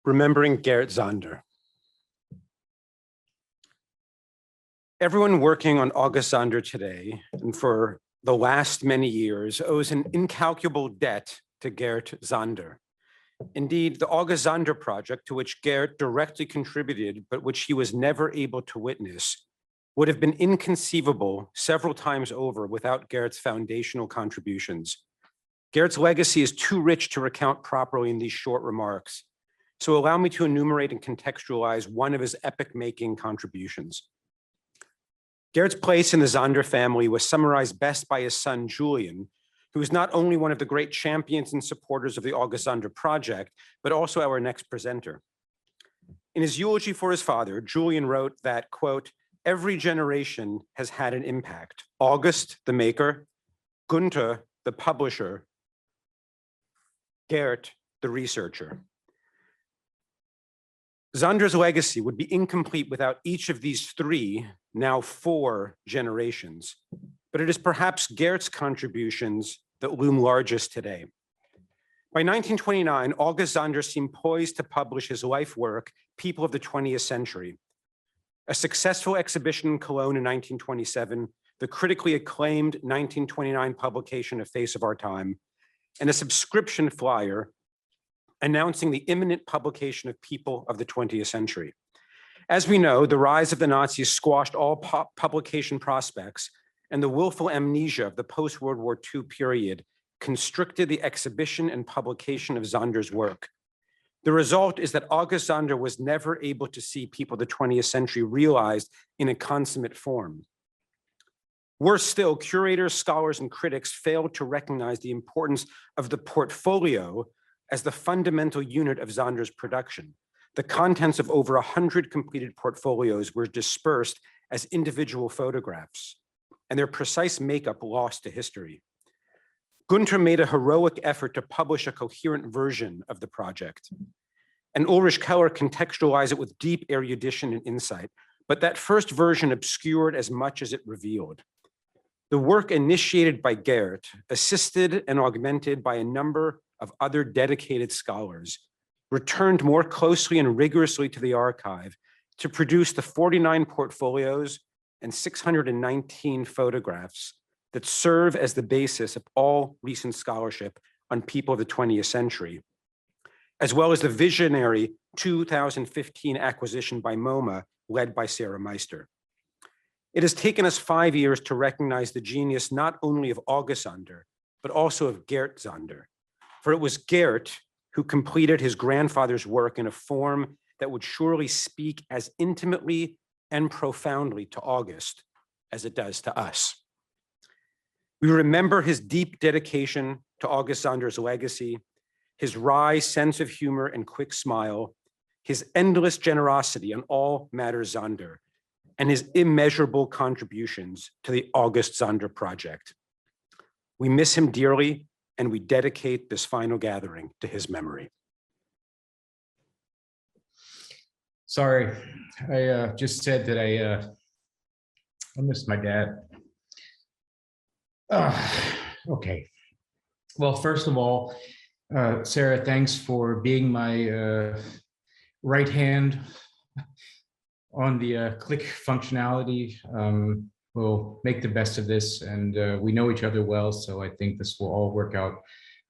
Remembering Gerrit Zander. Everyone working on August Zander today, and for the last many years, owes an incalculable debt to Gerrit Zander. Indeed, the August Zander project, to which Gerrit directly contributed, but which he was never able to witness, would have been inconceivable several times over without Gerrit's foundational contributions. Gerrit's legacy is too rich to recount properly in these short remarks. So allow me to enumerate and contextualize one of his epic-making contributions. Gerrit's place in the Zander family was summarized best by his son, Julian, who is not only one of the great champions and supporters of the August Zander project, but also our next presenter. In his eulogy for his father, Julian wrote that, quote, "Every generation has had an impact. August, the maker, Gunther, the publisher, Gerrit, the researcher." Zander's legacy would be incomplete without each of these three, now four generations, but it is perhaps Gerrit's contributions that loom largest today. By 1929, August Zander seemed poised to publish his life work, People of the 20th Century. A successful exhibition in Cologne in 1927, the critically acclaimed 1929 publication of Face of Our Time, and a subscription flyer announcing the imminent publication of People of the 20th Century. As we know, the rise of the Nazis squashed all publication prospects, and the willful amnesia of the post-World War II period constricted the exhibition and publication of Zander's work. The result is that August Zander was never able to see People of the 20th Century realized in a consummate form. Worse still, curators, scholars, and critics failed to recognize the importance of the portfolio as the fundamental unit of Zander's production. The contents of over 100 completed portfolios were dispersed as individual photographs, and their precise makeup lost to history. Gunther made a heroic effort to publish a coherent version of the project, and Ulrich Keller contextualized it with deep erudition and insight, but that first version obscured as much as it revealed. The work initiated by Gerrit, assisted and augmented by a number of other dedicated scholars, returned more closely and rigorously to the archive to produce the 49 portfolios and 619 photographs that serve as the basis of all recent scholarship on People of the 20th Century, as well as the visionary 2015 acquisition by MoMA led by Sarah Meister. It has taken us 5 years to recognize the genius not only of August Zander, but also of Gerrit Zander. For it was Gerrit who completed his grandfather's work in a form that would surely speak as intimately and profoundly to August as it does to us. We remember his deep dedication to August Zander's legacy, his wry sense of humor and quick smile, his endless generosity on all matters Zander, and his immeasurable contributions to the August Zander project. We miss him dearly, and we dedicate this final gathering to his memory. Sorry, I just said that I missed my dad. Okay. Well, first of all, Sarah, thanks for being my right hand on the click functionality. We'll make the best of this, and we know each other well, so I think this will all work out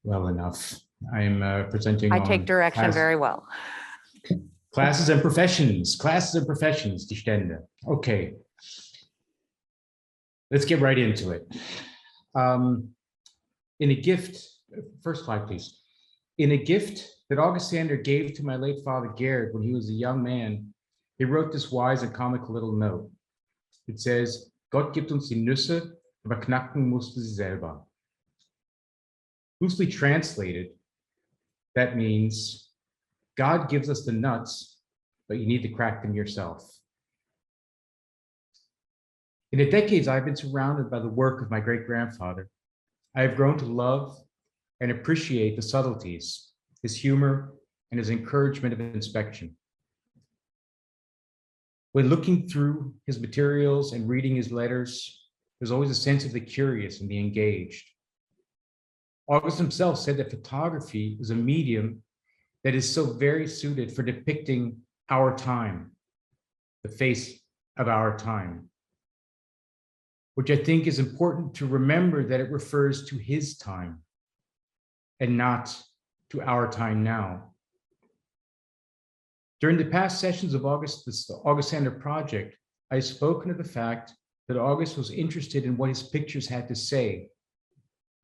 well enough. I am presenting I take direction very well. Classes and professions, die Stände. Okay, let's get right into it. In a gift, first slide, please. In a gift that August Zander gave to my late father Gerrit when he was a young man, he wrote this wise and comical little note. It says, Gott gibt uns die Nüsse, aber knacken musst du sie selber. Loosely translated, that means God gives us the nuts, but you need to crack them yourself. In the decades I've been surrounded by the work of my great-grandfather, I have grown to love and appreciate the subtleties, his humor, and his encouragement of inspection. When looking through his materials and reading his letters, there's always a sense of the curious and the engaged. August himself said that photography is a medium that is so very suited for depicting our time, the face of our time, which I think is important to remember that it refers to his time and not to our time now. During the past sessions of the August Sander project, I've spoken of the fact that August was interested in what his pictures had to say,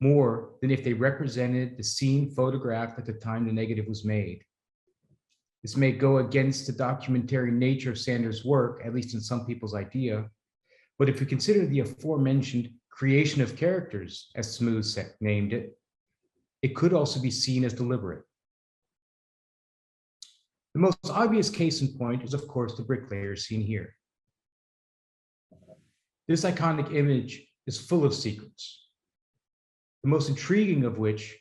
more than if they represented the scene photographed at the time the negative was made. This may go against the documentary nature of Sander's work, at least in some people's idea, but if we consider the aforementioned creation of characters, as Smooth named it, it could also be seen as deliberate. The most obvious case in point is, of course, the bricklayer seen here. This iconic image is full of secrets, the most intriguing of which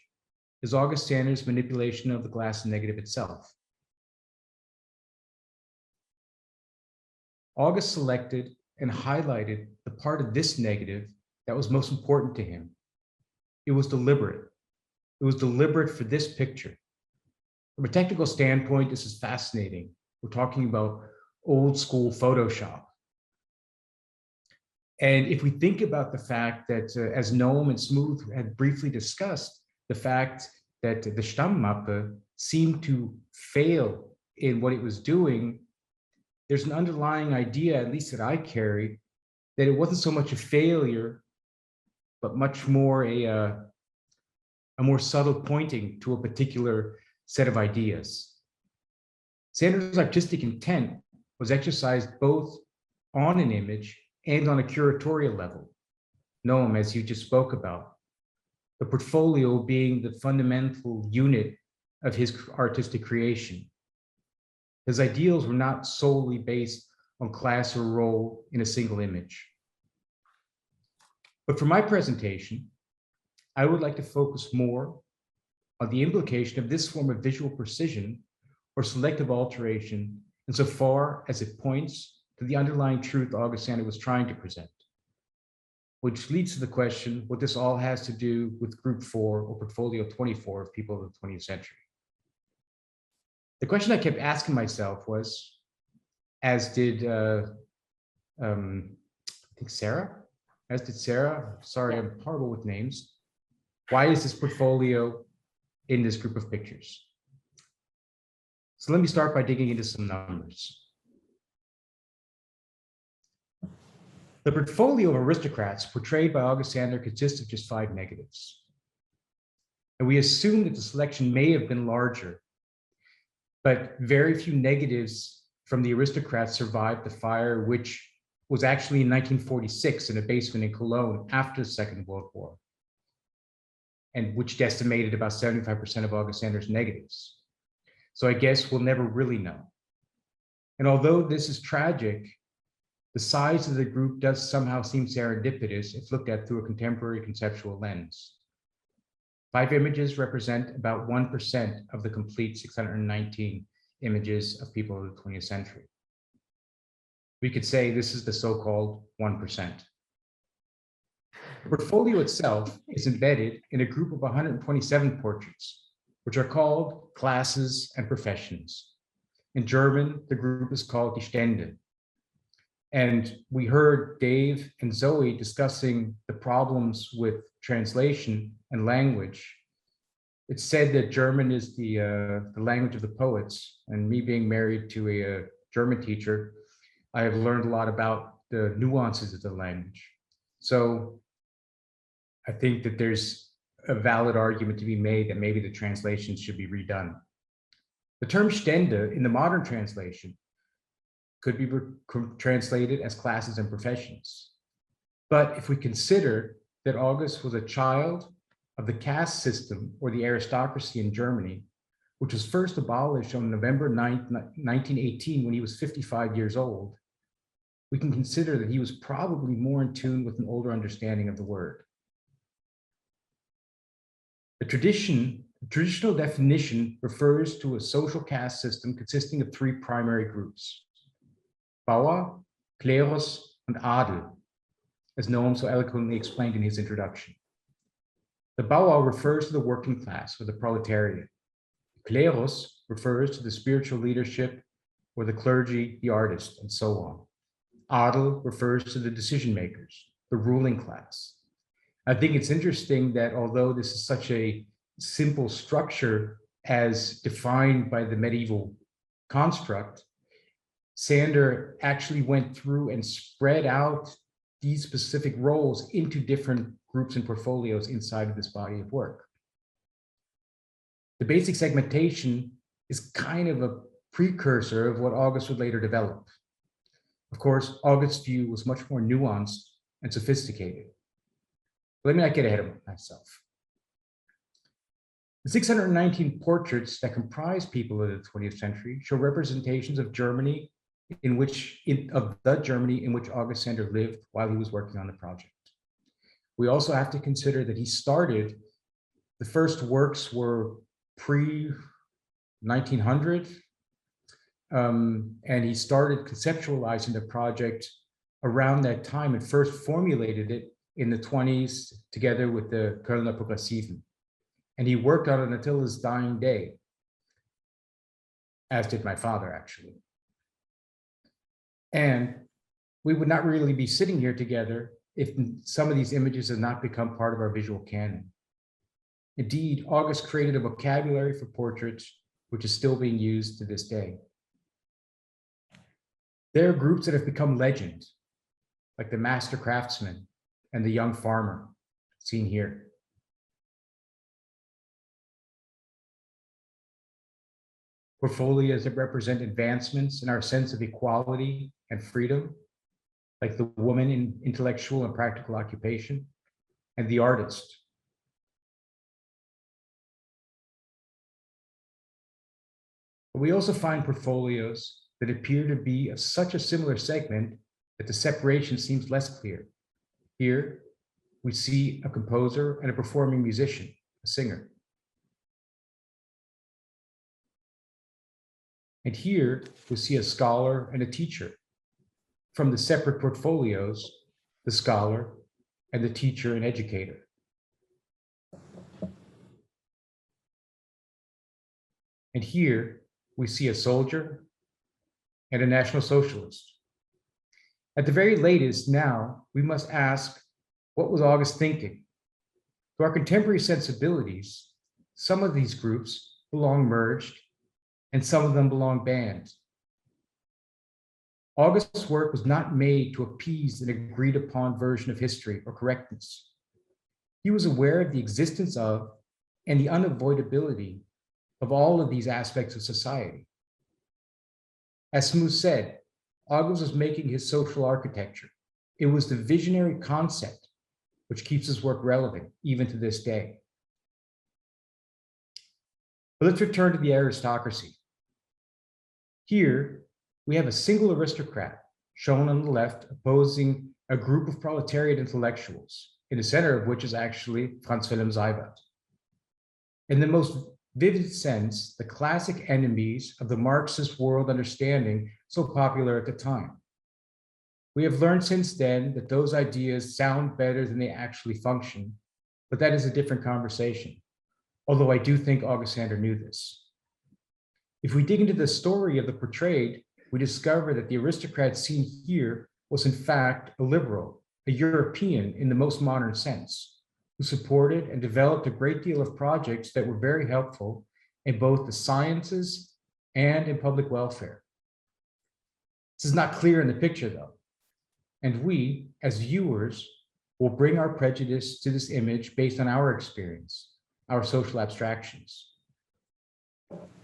is August Sander's manipulation of the glass negative itself. August selected and highlighted the part of this negative that was most important to him. It was deliberate. It was deliberate for this picture. From a technical standpoint, this is fascinating. We're talking about old school Photoshop. And if we think about the fact that, as Noam and Smooth had briefly discussed, the fact that the Stammmappe seemed to fail in what it was doing, there's an underlying idea, at least that I carry, that it wasn't so much a failure, but much more a more subtle pointing to a particular set of ideas. Sander's artistic intent was exercised both on an image and on a curatorial level. Noam, as you just spoke about, the portfolio being the fundamental unit of his artistic creation. His ideals were not solely based on class or role in a single image. But for my presentation, I would like to focus more on the implication of this form of visual precision or selective alteration insofar as it points to the underlying truth August Sander was trying to present, which leads to the question what this all has to do with Group 4 or Portfolio 24 of people of the 20th century. The question I kept asking myself was, as did I think Sarah, sorry, I'm horrible with names. Why is this portfolio in this group of pictures? So let me start by digging into some numbers. The portfolio of aristocrats portrayed by August Sander consists of just 5 negatives. And we assume that the selection may have been larger, but very few negatives from the aristocrats survived the fire, which was actually in 1946 in a basement in Cologne after the Second World War, and which decimated about 75% of August Sander's negatives. So I guess we'll never really know. And although this is tragic, the size of the group does somehow seem serendipitous if looked at through a contemporary conceptual lens. 5 images represent about 1% of the complete 619 images of people of the 20th century. We could say this is the so-called 1%. The portfolio itself is embedded in a group of 127 portraits, which are called classes and professions. In German, the group is called die Stände. And we heard Dave and Zoe discussing the problems with translation and language. It's said that German is the language of the poets, and me being married to a German teacher, I have learned a lot about the nuances of the language. So I think that there's a valid argument to be made that maybe the translations should be redone. The term Stände in the modern translation could be translated as classes and professions. But if we consider that August was a child of the caste system or the aristocracy in Germany, which was first abolished on November 9th, 1918, when he was 55 years old, we can consider that he was probably more in tune with an older understanding of the word. The traditional definition refers to a social caste system consisting of 3 primary groups: Bauer, Klerus, and Adel, as Noam so eloquently explained in his introduction. The Bauer refers to the working class or the proletariat. Klerus refers to the spiritual leadership or the clergy, the artist, and so on. Adel refers to the decision makers, the ruling class. I think it's interesting that although this is such a simple structure as defined by the medieval construct, Sander actually went through and spread out these specific roles into different groups and portfolios inside of this body of work. The basic segmentation is kind of a precursor of what August would later develop. Of course, August's view was much more nuanced and sophisticated. Let me not get ahead of myself. The 619 portraits that comprise people of the 20th century show representations of Germany of the Germany in which August Sander lived while he was working on the project. We also have to consider that the first works were pre-1900, and he started conceptualizing the project around that time and first formulated it in the 20s together with the Kölner Progressiven. And he worked on it until his dying day, as did my father, actually. And we would not really be sitting here together if some of these images had not become part of our visual canon. Indeed, August created a vocabulary for portraits, which is still being used to this day. There are groups that have become legend, like the master craftsman and the young farmer, seen here. Portfolios that represent advancements in our sense of equality and freedom, like the woman in intellectual and practical occupation, and the artist. But we also find portfolios that appear to be of such a similar segment that the separation seems less clear. Here, we see a composer and a performing musician, a singer. And here we see a scholar and a teacher. From the separate portfolios, the scholar and the teacher and educator. And here we see a soldier and a National Socialist. At the very latest now, we must ask, what was August thinking? To our contemporary sensibilities, some of these groups belong merged and some of them belong banned. August's work was not made to appease an agreed upon version of history or correctness. He was aware of the existence of and the unavoidability of all of these aspects of society. As Smoot said, August was making his social architecture. It was the visionary concept which keeps his work relevant even to this day. But let's return to the aristocracy. Here, we have a single aristocrat shown on the left opposing a group of proletariat intellectuals, in the center of which is actually Franz Wilhelm Seiwert. In the most vivid sense, the classic enemies of the Marxist world understanding so popular at the time. We have learned since then that those ideas sound better than they actually function, but that is a different conversation, although I do think August Sander knew this. If we dig into the story of the portrayed, we discover that the aristocrat seen here was in fact a liberal, a European in the most modern sense, who supported and developed a great deal of projects that were very helpful in both the sciences and in public welfare. This is not clear in the picture though, and we, as viewers, will bring our prejudice to this image based on our experience, our social abstractions.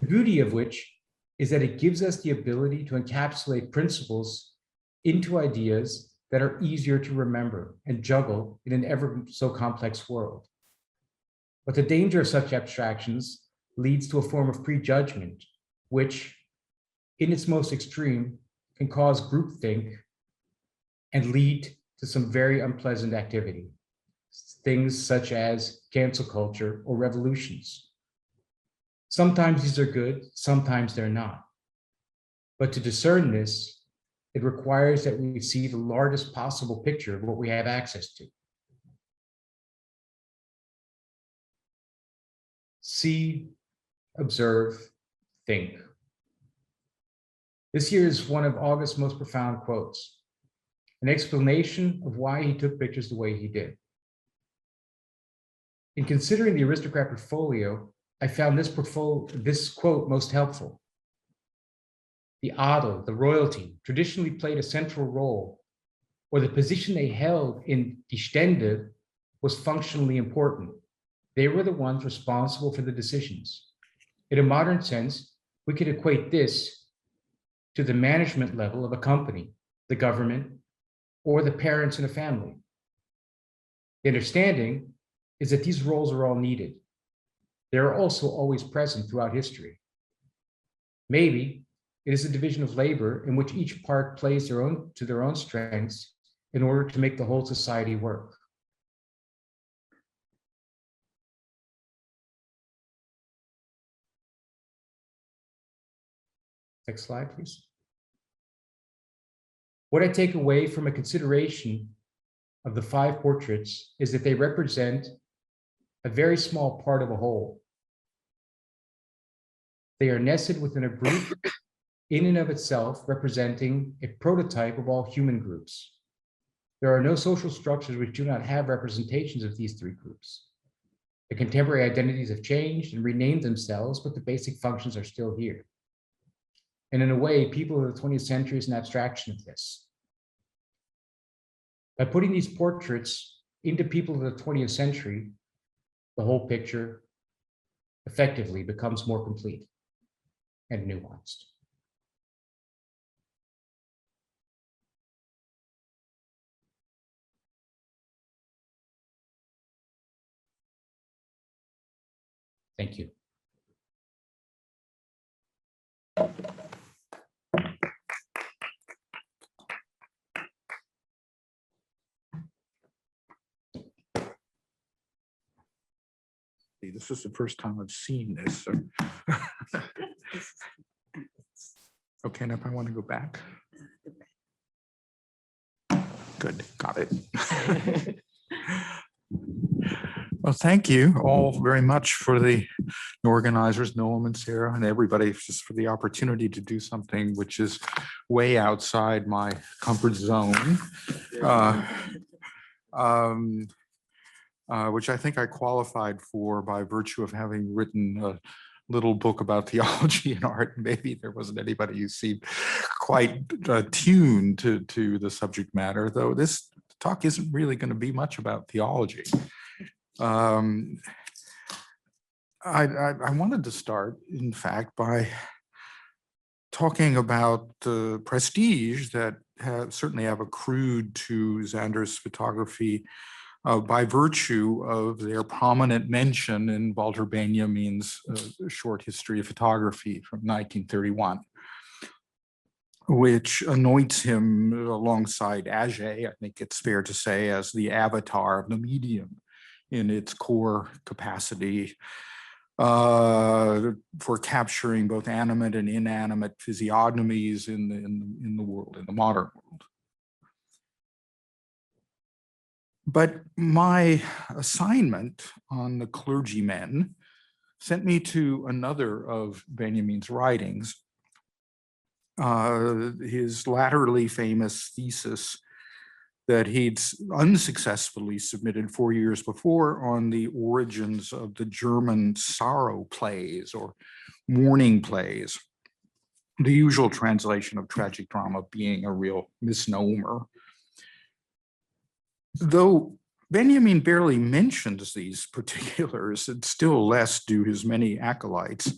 The beauty of which is that it gives us the ability to encapsulate principles into ideas that are easier to remember and juggle in an ever so complex world. But the danger of such abstractions leads to a form of prejudgment, which, in its most extreme, can cause groupthink and lead to some very unpleasant activity, things such as cancel culture or revolutions. Sometimes these are good, sometimes they're not. But to discern this, it requires that we see the largest possible picture of what we have access to. See, observe, think. This here is one of August's most profound quotes, an explanation of why he took pictures the way he did. In considering the aristocrat portfolio, I found this quote most helpful. The adel, the royalty, traditionally played a central role, or the position they held in die Stände was functionally important. They were the ones responsible for the decisions. In a modern sense, we could equate this to the management level of a company, the government, or the parents in a family. The understanding is that these roles are all needed. They are also always present throughout history. Maybe it is a division of labor in which each part plays to their own strengths in order to make the whole society work. Next slide, please. What I take away from a consideration of the 5 portraits is that they represent a very small part of a whole. They are nested within a group in and of itself, representing a prototype of all human groups. There are no social structures which do not have representations of these 3 groups. The contemporary identities have changed and renamed themselves, but the basic functions are still here. And in a way, people of the 20th century is an abstraction of this. By putting these portraits into people of the 20th century, the whole picture effectively becomes more complete and nuanced. Thank you. This is the first time I've seen this. So. Okay, now if I want to go back. Good, got it. Well, thank you all very much for the organizers, Noam and Sarah, and everybody just for the opportunity to do something which is way outside my comfort zone. Which I think I qualified for by virtue of having written a little book about theology and art. Maybe there wasn't anybody who seemed quite tuned to the subject matter, though this talk isn't really going to be much about theology. I wanted to start, in fact, by talking about the prestige that certainly have accrued to Zander's photography by virtue of their prominent mention in Walter Benjamin's short history of photography from 1931, which anoints him alongside Auger, I think it's fair to say, as the avatar of the medium in its core capacity for capturing both animate and inanimate physiognomies in the world, in the modern world. But my assignment on the clergymen sent me to another of Benjamin's writings, his latterly famous thesis that he'd unsuccessfully submitted 4 years before on the origins of the German sorrow plays or mourning plays, the usual translation of tragic drama being a real misnomer. Though Benjamin barely mentions these particulars, and still less do his many acolytes,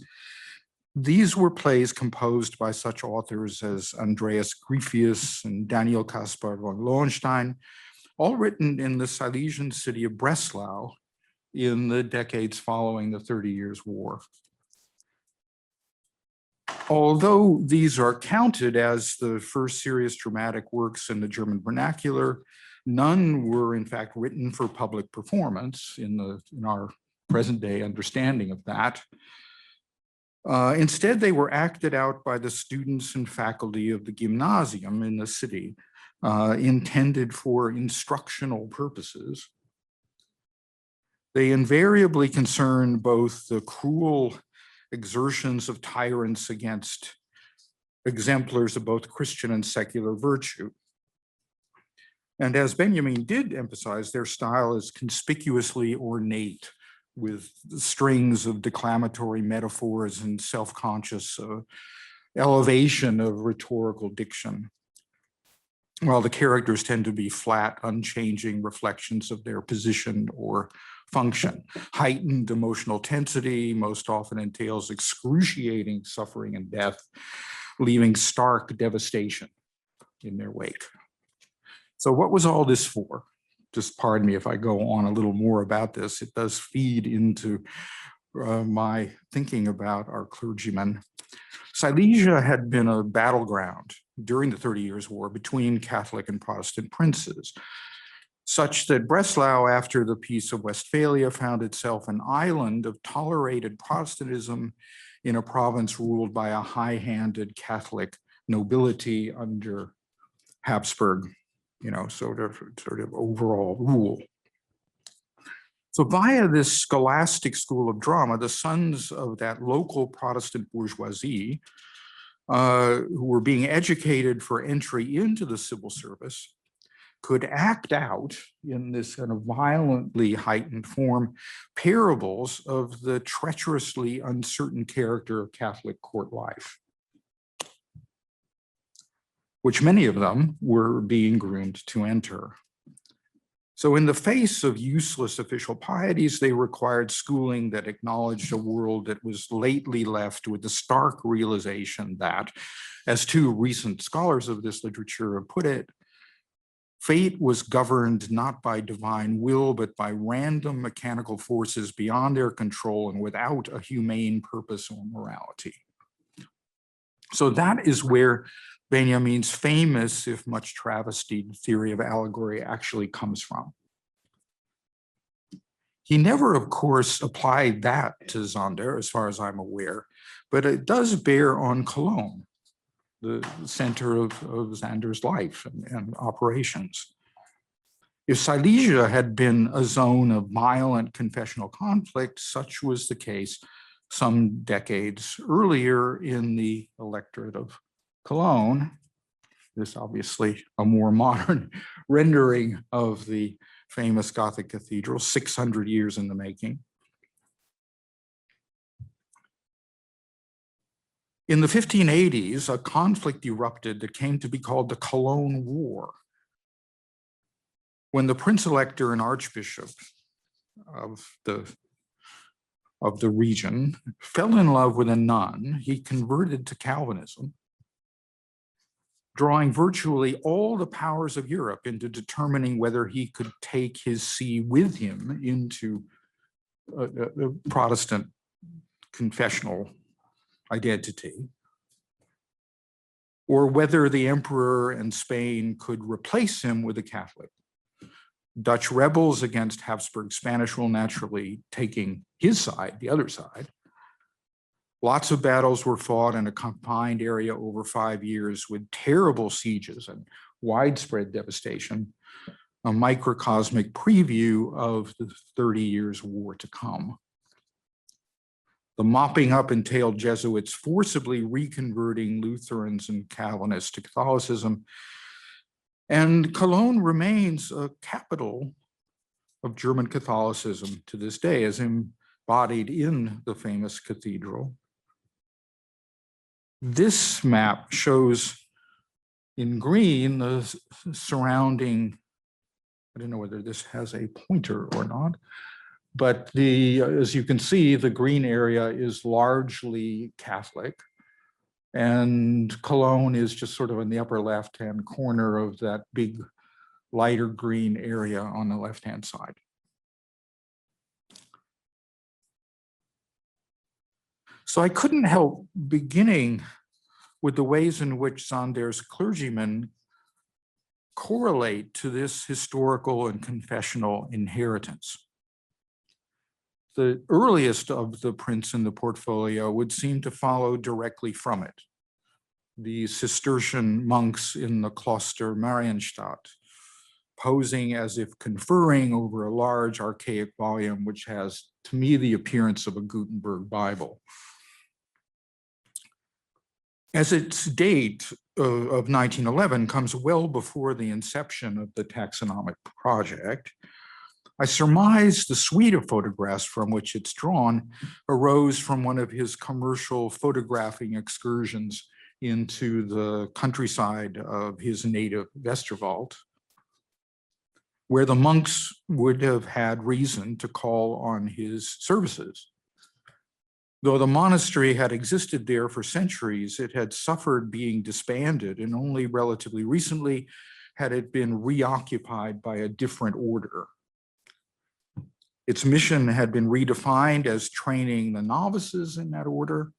these were plays composed by such authors as Andreas Gryphius and Daniel Caspar von Lohenstein, all written in the Silesian city of Breslau in the decades following the 30 Years' War. Although these are counted as the first serious dramatic works in the German vernacular, none were in fact written for public performance in our present day understanding of that. Instead, they were acted out by the students and faculty of the gymnasium in the city, intended for instructional purposes. They invariably concern both the cruel exertions of tyrants against exemplars of both Christian and secular virtue. And as Benjamin did emphasize, their style is conspicuously ornate, with strings of declamatory metaphors and self-conscious elevation of rhetorical diction, while the characters tend to be flat, unchanging reflections of their position or function. Heightened emotional tensity most often entails excruciating suffering and death, leaving stark devastation in their wake. So what was all this for? Just pardon me if I go on a little more about this. It does feed into my thinking about our clergymen. Silesia had been a battleground during the 30 Years' War between Catholic and Protestant princes, such that Breslau, after the Peace of Westphalia, found itself an island of tolerated Protestantism in a province ruled by a high-handed Catholic nobility under Habsburg, sort of overall rule. So via this scholastic school of drama, the sons of that local Protestant bourgeoisie, who were being educated for entry into the civil service, could act out in this kind of violently heightened form parables of the treacherously uncertain character of Catholic court life, which many of them were being groomed to enter. So in the face of useless official pieties, they required schooling that acknowledged a world that was lately left with the stark realization that, as two recent scholars of this literature have put it, fate was governed not by divine will, but by random mechanical forces beyond their control and without a humane purpose or morality. So that is where Benjamin's famous, if much travestied, theory of allegory actually comes from. He never, of course, applied that to Zander, as far as I'm aware, but it does bear on Cologne, the center of Zander's life and operations. If Silesia had been a zone of violent confessional conflict, such was the case some decades earlier in the electorate of Cologne. This obviously a more modern rendering of the famous Gothic cathedral, 600 years in the making. In the 1580s, a conflict erupted that came to be called the Cologne War, when the Prince Elector and Archbishop of the region fell in love with a nun. He converted to Calvinism, drawing virtually all the powers of Europe into determining whether he could take his see with him into a Protestant confessional identity, or whether the emperor and Spain could replace him with a Catholic. Dutch rebels against Habsburg Spanish rule, naturally taking his side, the other side. Lots of battles were fought in a confined area over 5 years with terrible sieges and widespread devastation, a microcosmic preview of the 30 Years' War to come. The mopping up entailed Jesuits forcibly reconverting Lutherans and Calvinists to Catholicism, and Cologne remains a capital of German Catholicism to this day, as embodied in the famous cathedral. This map shows in green the surrounding, I don't know whether this has a pointer or not, but as you can see, the green area is largely Catholic, and Cologne is just sort of in the upper left-hand corner of that big lighter green area on the left-hand side. So I couldn't help beginning with the ways in which Zander's clergymen correlate to this historical and confessional inheritance. The earliest of the prints in the portfolio would seem to follow directly from it. The Cistercian monks in the Kloster Marienstadt, posing as if conferring over a large archaic volume, which has, to me, the appearance of a Gutenberg Bible. as its date of 1911 comes well before the inception of the taxonomic project, I surmise the suite of photographs from which it's drawn arose from one of his commercial photographing excursions into the countryside of his native Westerwald, where the monks would have had reason to call on his services. Though the monastery had existed there for centuries, it had suffered being disbanded, and only relatively recently had it been reoccupied by a different order. Its mission had been redefined as training the novices in that order,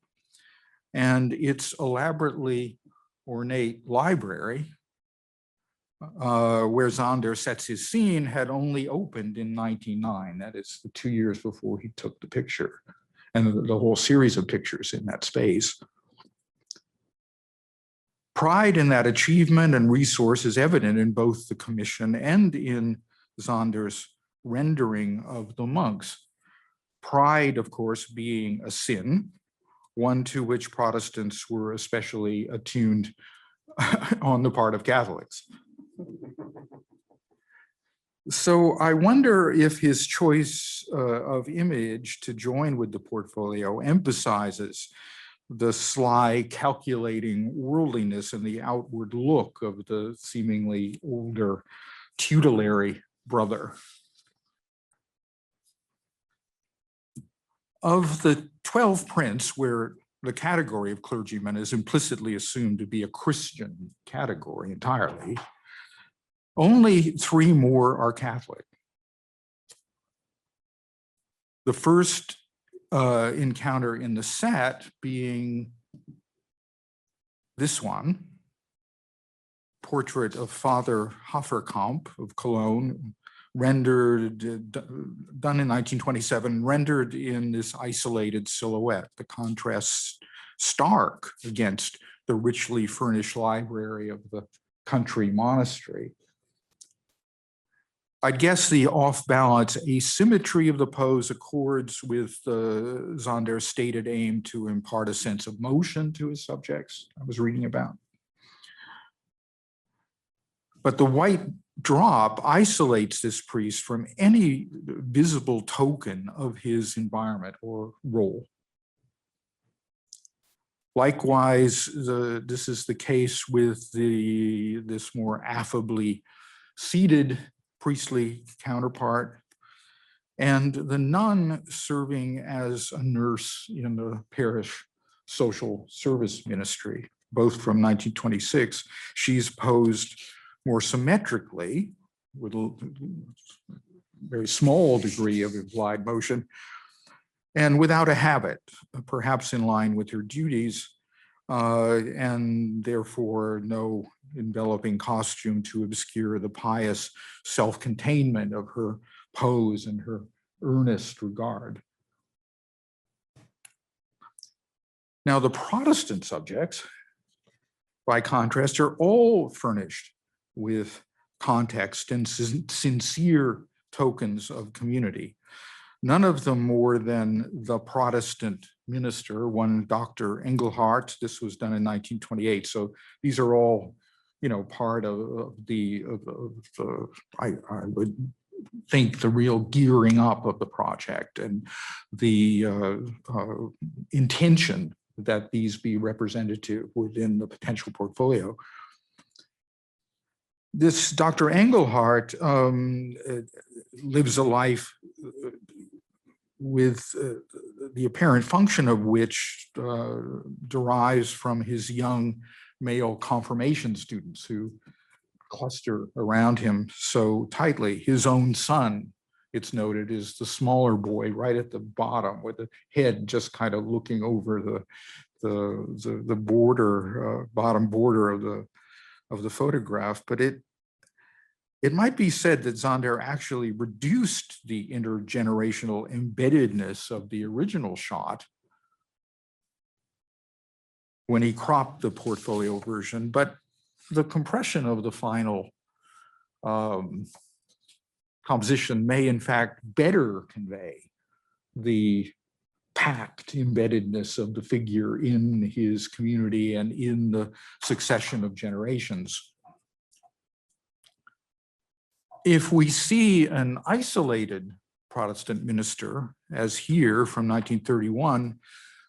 and its elaborately ornate library, where Zander sets his scene, had only opened in 1909. That is 2 years before he took the picture, and the whole series of pictures in that space. Pride in that achievement and resource is evident in both the commission and in Zander's rendering of the monks. Pride, of course, being a sin, one to which Protestants were especially attuned on the part of Catholics. So I wonder if his choice of image to join with the portfolio emphasizes the sly, calculating worldliness and the outward look of the seemingly older tutelary brother. Of the 12 prints where the category of clergyman is implicitly assumed to be a Christian category entirely, only 3 more are Catholic. The first encounter in the set being this one, portrait of Father Hofferkamp of Cologne, rendered, done in 1927, rendered in this isolated silhouette. The contrast stark against the richly furnished library of the country monastery. I'd guess the off-balance asymmetry of the pose accords with Zander's stated aim to impart a sense of motion to his subjects I was reading about. But the white drop isolates this priest from any visible token of his environment or role. Likewise, this is the case with this more affably seated priestly counterpart, and the nun serving as a nurse in the parish social service ministry, both from 1926. She's posed more symmetrically with a very small degree of implied motion and without a habit, perhaps in line with her duties, and therefore no enveloping costume to obscure the pious self-containment of her pose and her earnest regard. Now, the Protestant subjects, by contrast, are all furnished with context and sincere tokens of community. None of them more than the Protestant minister, one Dr. Engelhardt. This was done in 1928. So these are all, part of I would think the real gearing up of the project and the intention that these be representative within the potential portfolio. This Dr. Engelhardt lives a life with the apparent function of which derives from his young male confirmation students who cluster around him so tightly. His own son, it's noted, is the smaller boy right at the bottom with the head just kind of looking over the border, bottom border of the photograph. But it might be said that Zander actually reduced the intergenerational embeddedness of the original shot when he cropped the portfolio version, but the compression of the final composition may in fact better convey the packed embeddedness of the figure in his community and in the succession of generations. If we see an isolated Protestant minister, as here from 1931,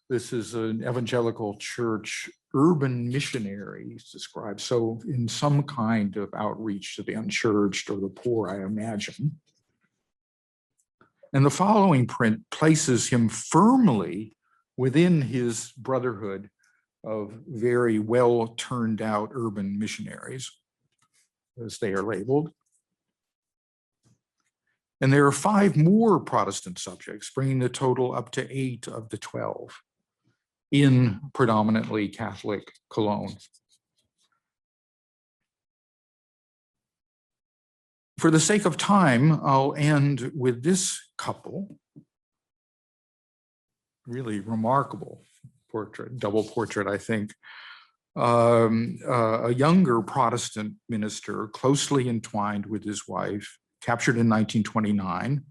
this is an evangelical church urban missionary described, so in some kind of outreach to the unchurched or the poor, I imagine. And the following print places him firmly within his brotherhood of very well turned out urban missionaries, as they are labeled. And there are 5 more Protestant subjects, bringing the total up to 8 of the 12 in predominantly Catholic Cologne. For the sake of time, I'll end with this couple. Really remarkable portrait, double portrait, I think. A younger Protestant minister closely entwined with his wife, captured in 1929.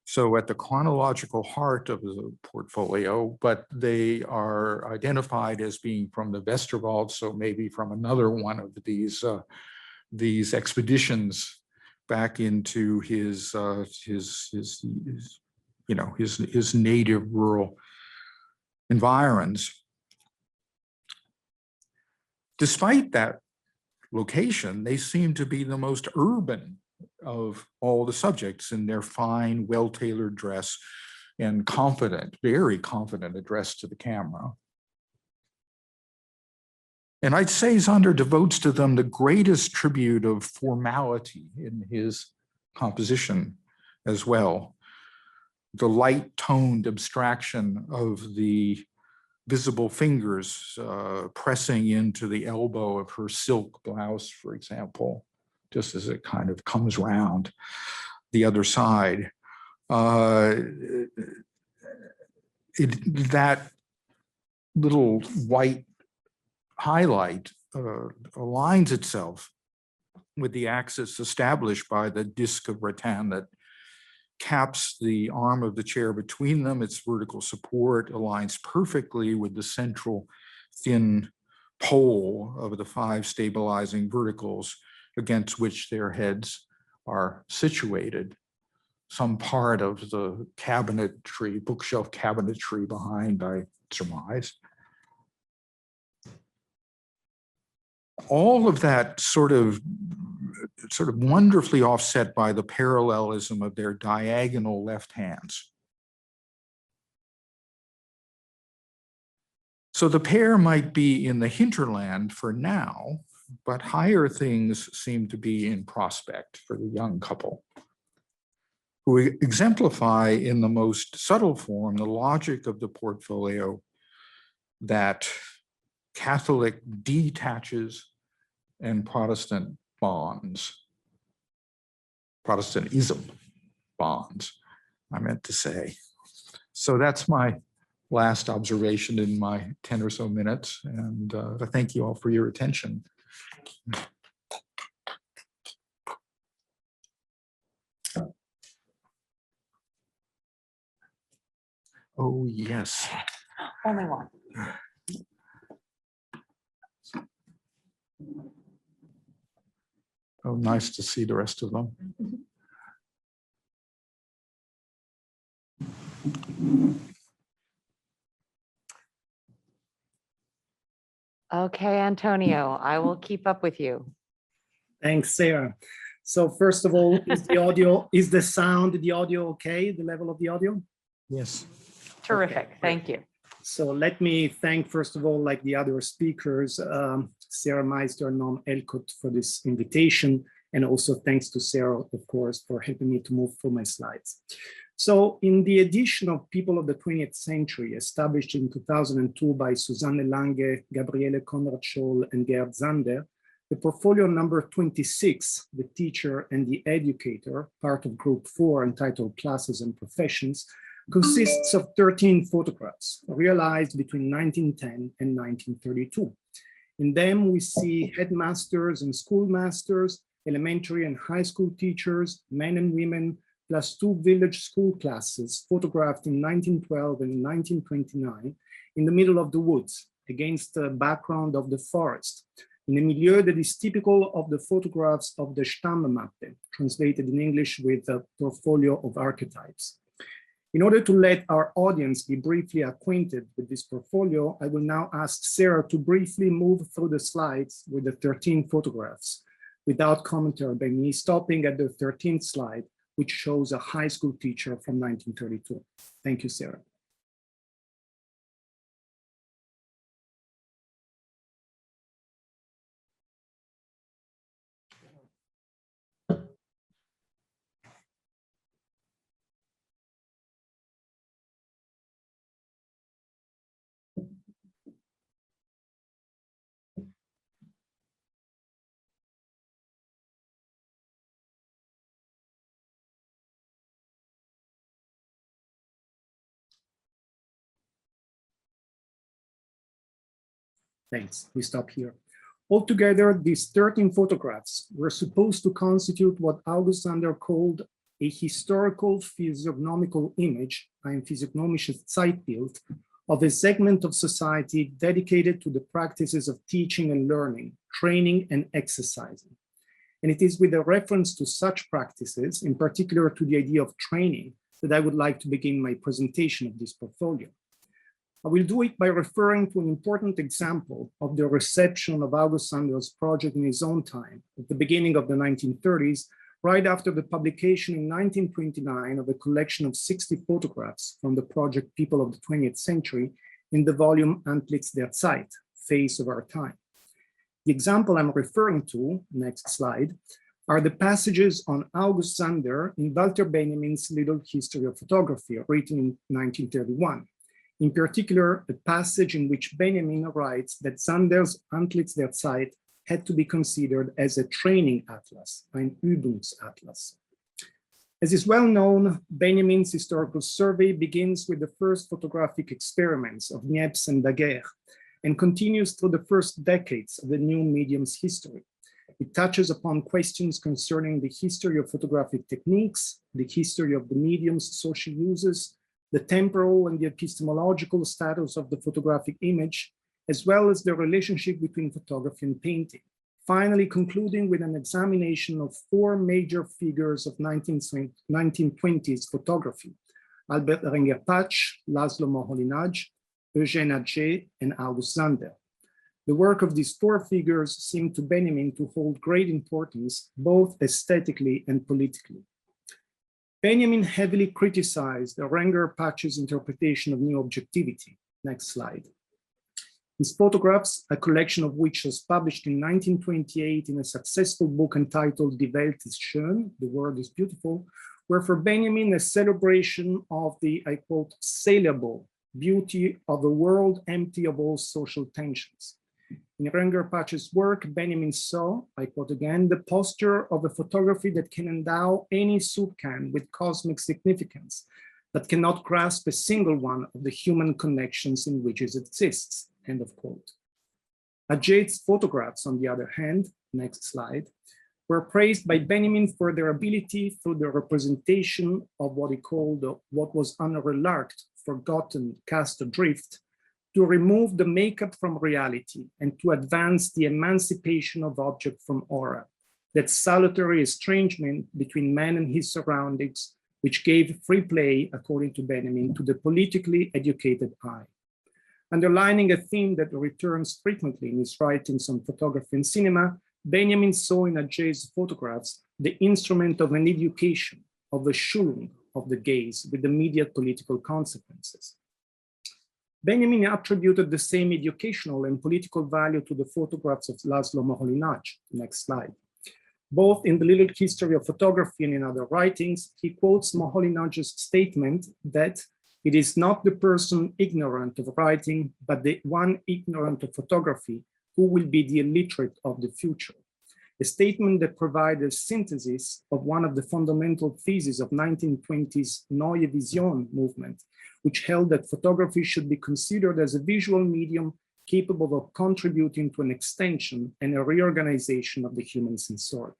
So at the chronological heart of the portfolio, but they are identified as being from the Westerwald, so maybe from another one of these expeditions back into his native rural environs. Despite that location, they seem to be the most urban of all the subjects in their fine, well-tailored dress and confident, very confident address to the camera. And I'd say Zander devotes to them the greatest tribute of formality in his composition as well. The light-toned abstraction of the visible fingers pressing into the elbow of her silk blouse, for example, just as it kind of comes round the other side. That little white highlight aligns itself with the axis established by the disc of rattan that caps the arm of the chair between them. Its vertical support aligns perfectly with the central thin pole of the 5 stabilizing verticals against which their heads are situated. Some part of the cabinetry, bookshelf cabinetry behind, I surmise. All of that sort of wonderfully offset by the parallelism of their diagonal left hands. So the pair might be in the hinterland for now, but higher things seem to be in prospect for the young couple, who exemplify in the most subtle form the logic of the portfolio that Catholic detaches and Protestant bonds, Protestantism bonds, I meant to say. So that's my last observation in my 10 or so minutes, and I thank you all for your attention. Oh, yes. Only one. Oh, nice to see the rest of them. Okay, Antonio, I will keep up with you. Thanks, Sarah. So first of all, is the audio, is the sound, the audio okay, the level of the audio? Yes. Terrific. Okay, Thank you. So let me thank, first of all, like the other speakers, Sarah Meister and Noam Elkut for this invitation. And also thanks to Sarah, of course, for helping me to move through my slides. So in the edition of People of the 20th Century, established in 2002 by Susanne Lange, Gabriele Konrad-Scholl, and Gerd Zander, the portfolio number 26, The Teacher and the Educator, part of Group 4 entitled Classes and Professions, consists of 13 photographs realized between 1910 and 1932. In them, we see headmasters and schoolmasters, elementary and high school teachers, men and women, plus 2 village school classes photographed in 1912 and 1929 in the middle of the woods against the background of the forest, in a milieu that is typical of the photographs of the Stammmappe, translated in English with a portfolio of archetypes. In order to let our audience be briefly acquainted with this portfolio, I will now ask Sarah to briefly move through the slides with the 13 photographs without commentary by me, stopping at the 13th slide, which shows a high school teacher from 1932. Thank you, Sarah. Thanks, we stop here. Altogether, these 13 photographs were supposed to constitute what August Sander called a historical physiognomical image, ein physiognomisches Zeitbild, of a segment of society dedicated to the practices of teaching and learning, training and exercising. And it is with a reference to such practices, in particular to the idea of training, that I would like to begin my presentation of this portfolio. I will do it by referring to an important example of the reception of August Sander's project in his own time, at the beginning of the 1930s, right after the publication in 1929 of a collection of 60 photographs from the project People of the 20th Century in the volume Antlitz der Zeit, Face of Our Time. The example I'm referring to, next slide, are the passages on August Sander in Walter Benjamin's Little History of Photography, written in 1931. In particular, a passage in which Benjamin writes that Sander's Antlitz der Zeit had to be considered as a training atlas, ein Übungsatlas. As is well known, Benjamin's historical survey begins with the first photographic experiments of Niepce and Daguerre and continues through the first decades of the new medium's history. It touches upon questions concerning the history of photographic techniques, the history of the medium's social uses, the temporal and the epistemological status of the photographic image, as well as the relationship between photography and painting. Finally, concluding with an examination of 4 major figures of 1920s photography: Albert Ringer-Patch, Laszlo Moholy-Nagy, Eugène Atget, and August Sander. The work of these 4 figures seemed to Benjamin to hold great importance, both aesthetically and politically. Benjamin heavily criticized Ringer-Patch's interpretation of new objectivity. Next slide. His photographs, a collection of which was published in 1928 in a successful book entitled Die Welt ist schön, the world is beautiful, were for Benjamin a celebration of the, I quote, saleable beauty of a world empty of all social tensions. In Ringer-Patch's work, Benjamin saw, I quote again, the posture of a photography that can endow any soup can with cosmic significance, but cannot grasp a single one of the human connections in which it exists, end of quote. Atget's photographs, on the other hand, next slide, were praised by Benjamin for their ability through the representation of what he called what was unremarked, forgotten, cast adrift, to remove the makeup from reality and to advance the emancipation of object from aura, that salutary estrangement between man and his surroundings, which gave free play, according to Benjamin, to the politically educated eye. Underlining a theme that returns frequently in his writings on photography and cinema, Benjamin saw in Atget's photographs the instrument of an education, of a schulung of the gaze with immediate political consequences. Benjamin attributed the same educational and political value to the photographs of Laszlo Moholy-Nagy. Next slide. Both in the Little History of Photography and in other writings, he quotes Moholy-Nagy's statement that it is not the person ignorant of writing, but the one ignorant of photography who will be the illiterate of the future. A statement that provides a synthesis of one of the fundamental theses of 1920s Neue Vision movement, which held that photography should be considered as a visual medium capable of contributing to an extension and a reorganization of the human sensorium.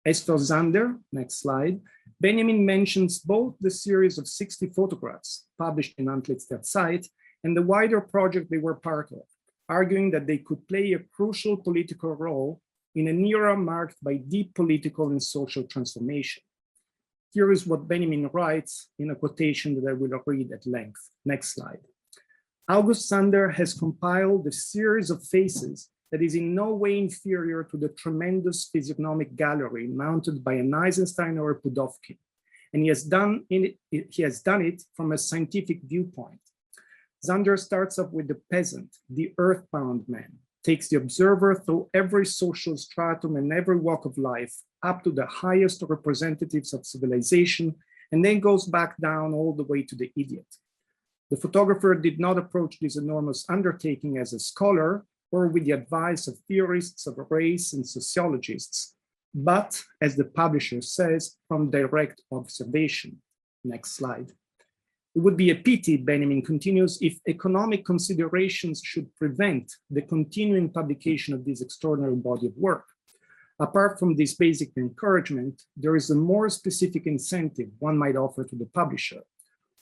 As for Zander, next slide, Benjamin mentions both the series of 60 photographs published in Antlitz der Zeit and the wider project they were part of, arguing that they could play a crucial political role in an era marked by deep political and social transformation. Here is what Benjamin writes in a quotation that I will read at length. Next slide. August Zander has compiled a series of faces that is in no way inferior to the tremendous physiognomic gallery mounted by an Eisenstein or a Pudovkin, and he has done it from a scientific viewpoint. Zander starts off with the peasant, the earthbound man, takes the observer through every social stratum and every walk of life, up to the highest representatives of civilization, and then goes back down all the way to the idiot. The photographer did not approach this enormous undertaking as a scholar or with the advice of theorists of race and sociologists, but, as the publisher says, from direct observation. Next slide. It would be a pity, Benjamin continues, if economic considerations should prevent the continuing publication of this extraordinary body of work. Apart from this basic encouragement, there is a more specific incentive one might offer to the publisher.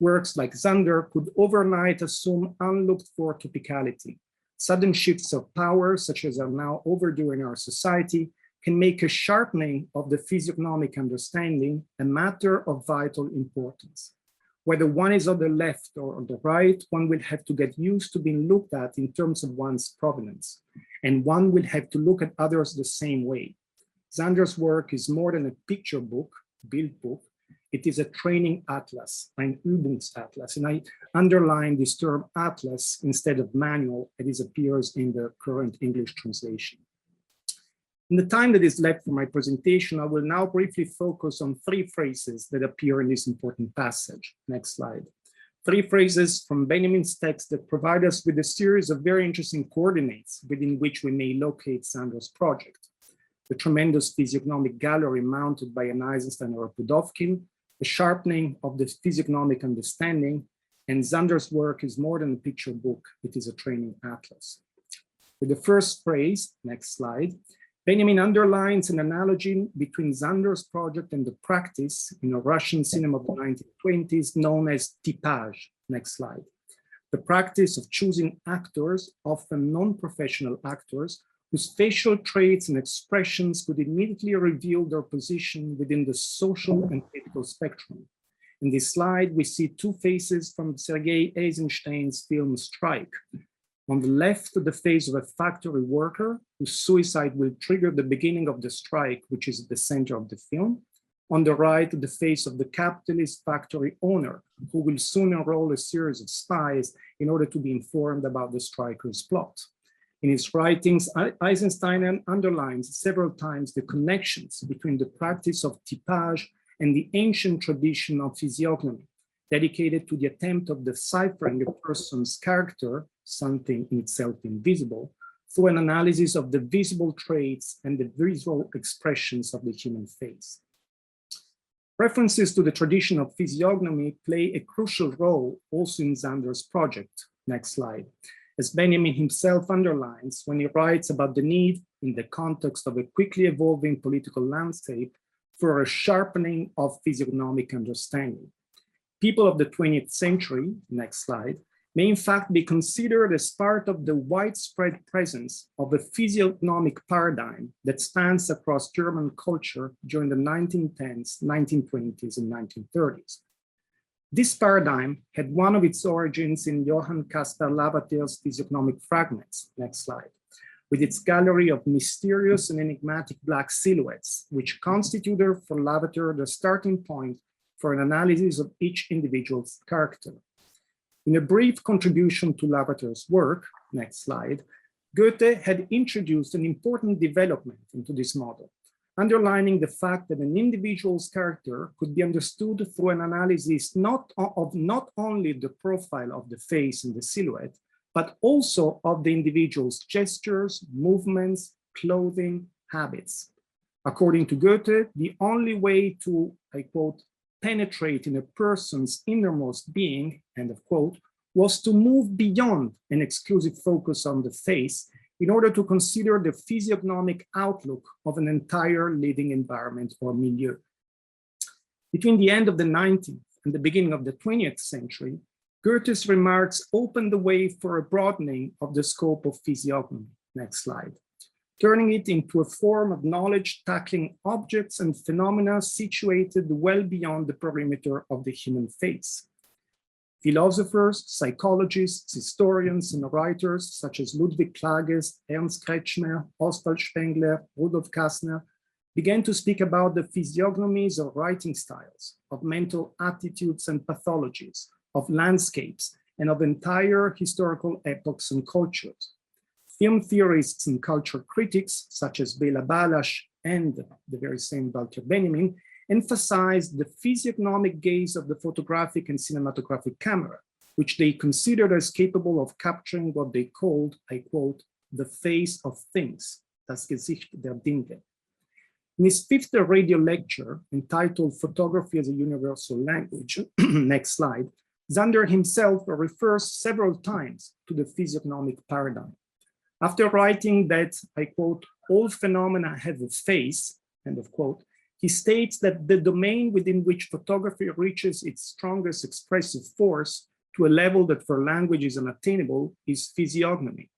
Works like Zander could overnight assume unlooked for topicality. Sudden shifts of power, such as are now overdue in our society, can make a sharpening of the physiognomic understanding a matter of vital importance. Whether one is on the left or on the right, one will have to get used to being looked at in terms of one's provenance, and one will have to look at others the same way. Zander's work is more than a picture book, Bildbuch. It is a training atlas, ein Übungsatlas, and I underline this term atlas instead of manual as it appears in the current English translation. In the time that is left for my presentation, I will now briefly focus on three phrases that appear in this important passage. Next slide. Three phrases from Benjamin's text that provide us with a series of very interesting coordinates within which we may locate Zander's project. The tremendous physiognomic gallery mounted by an Eisenstein or a Pudovkin, the sharpening of the physiognomic understanding, and Zander's work is more than a picture book, it is a training atlas. With the first phrase, next slide, Benjamin underlines an analogy between Zander's project and the practice in a Russian cinema of the 1920s known as typage. Next slide. The practice of choosing actors, often non-professional actors, whose facial traits and expressions could immediately reveal their position within the social and political spectrum. In this slide, we see two faces from Sergei Eisenstein's film Strike. On the left, the face of a factory worker whose suicide will trigger the beginning of the strike, which is at the center of the film. On the right, the face of the capitalist factory owner, who will soon enroll a series of spies in order to be informed about the strikers' plot. In his writings, Eisenstein underlines several times the connections between the practice of typage and the ancient tradition of physiognomy, dedicated to the attempt of deciphering a person's character, something in itself invisible, through an analysis of the visible traits and the visual expressions of the human face. References to the tradition of physiognomy play a crucial role also in Zander's project. Next slide. As Benjamin himself underlines when he writes about the need, in the context of a quickly evolving political landscape, for a sharpening of physiognomic understanding. People of the 20th century, next slide, may in fact be considered as part of the widespread presence of a physiognomic paradigm that spans across German culture during the 1910s, 1920s, and 1930s. This paradigm had one of its origins in Johann Caspar Lavater's physiognomic fragments, next slide, with its gallery of mysterious and enigmatic black silhouettes, which constituted for Lavater the starting point for an analysis of each individual's character. In a brief contribution to Lavater's work, next slide, Goethe had introduced an important development into this model, underlining the fact that an individual's character could be understood through an analysis not only the profile of the face and the silhouette, but also of the individual's gestures, movements, clothing, habits. According to Goethe, the only way to, I quote, penetrate in a person's innermost being, end of quote, was to move beyond an exclusive focus on the face in order to consider the physiognomic outlook of an entire living environment or milieu. Between the end of the 19th and the beginning of the 20th century, Goethe's remarks opened the way for a broadening of the scope of physiognomy. Next slide. Turning it into a form of knowledge tackling objects and phenomena situated well beyond the perimeter of the human face. Philosophers, psychologists, historians, and writers such as Ludwig Klages, Ernst Kretschmer, Oswald Spengler, Rudolf Kastner began to speak about the physiognomies of writing styles, of mental attitudes and pathologies, of landscapes, and of entire historical epochs and cultures. Film theorists and culture critics, such as Bela Balázs and the very same Walter Benjamin, emphasized the physiognomic gaze of the photographic and cinematographic camera, which they considered as capable of capturing what they called, I quote, the face of things, das Gesicht der Dinge. In his fifth radio lecture, entitled Photography as a Universal Language, next slide, Zander himself refers several times to the physiognomic paradigm. After writing that, I quote, all phenomena have a face, end of quote, he states that the domain within which photography reaches its strongest expressive force to a level that for language is unattainable is physiognomy.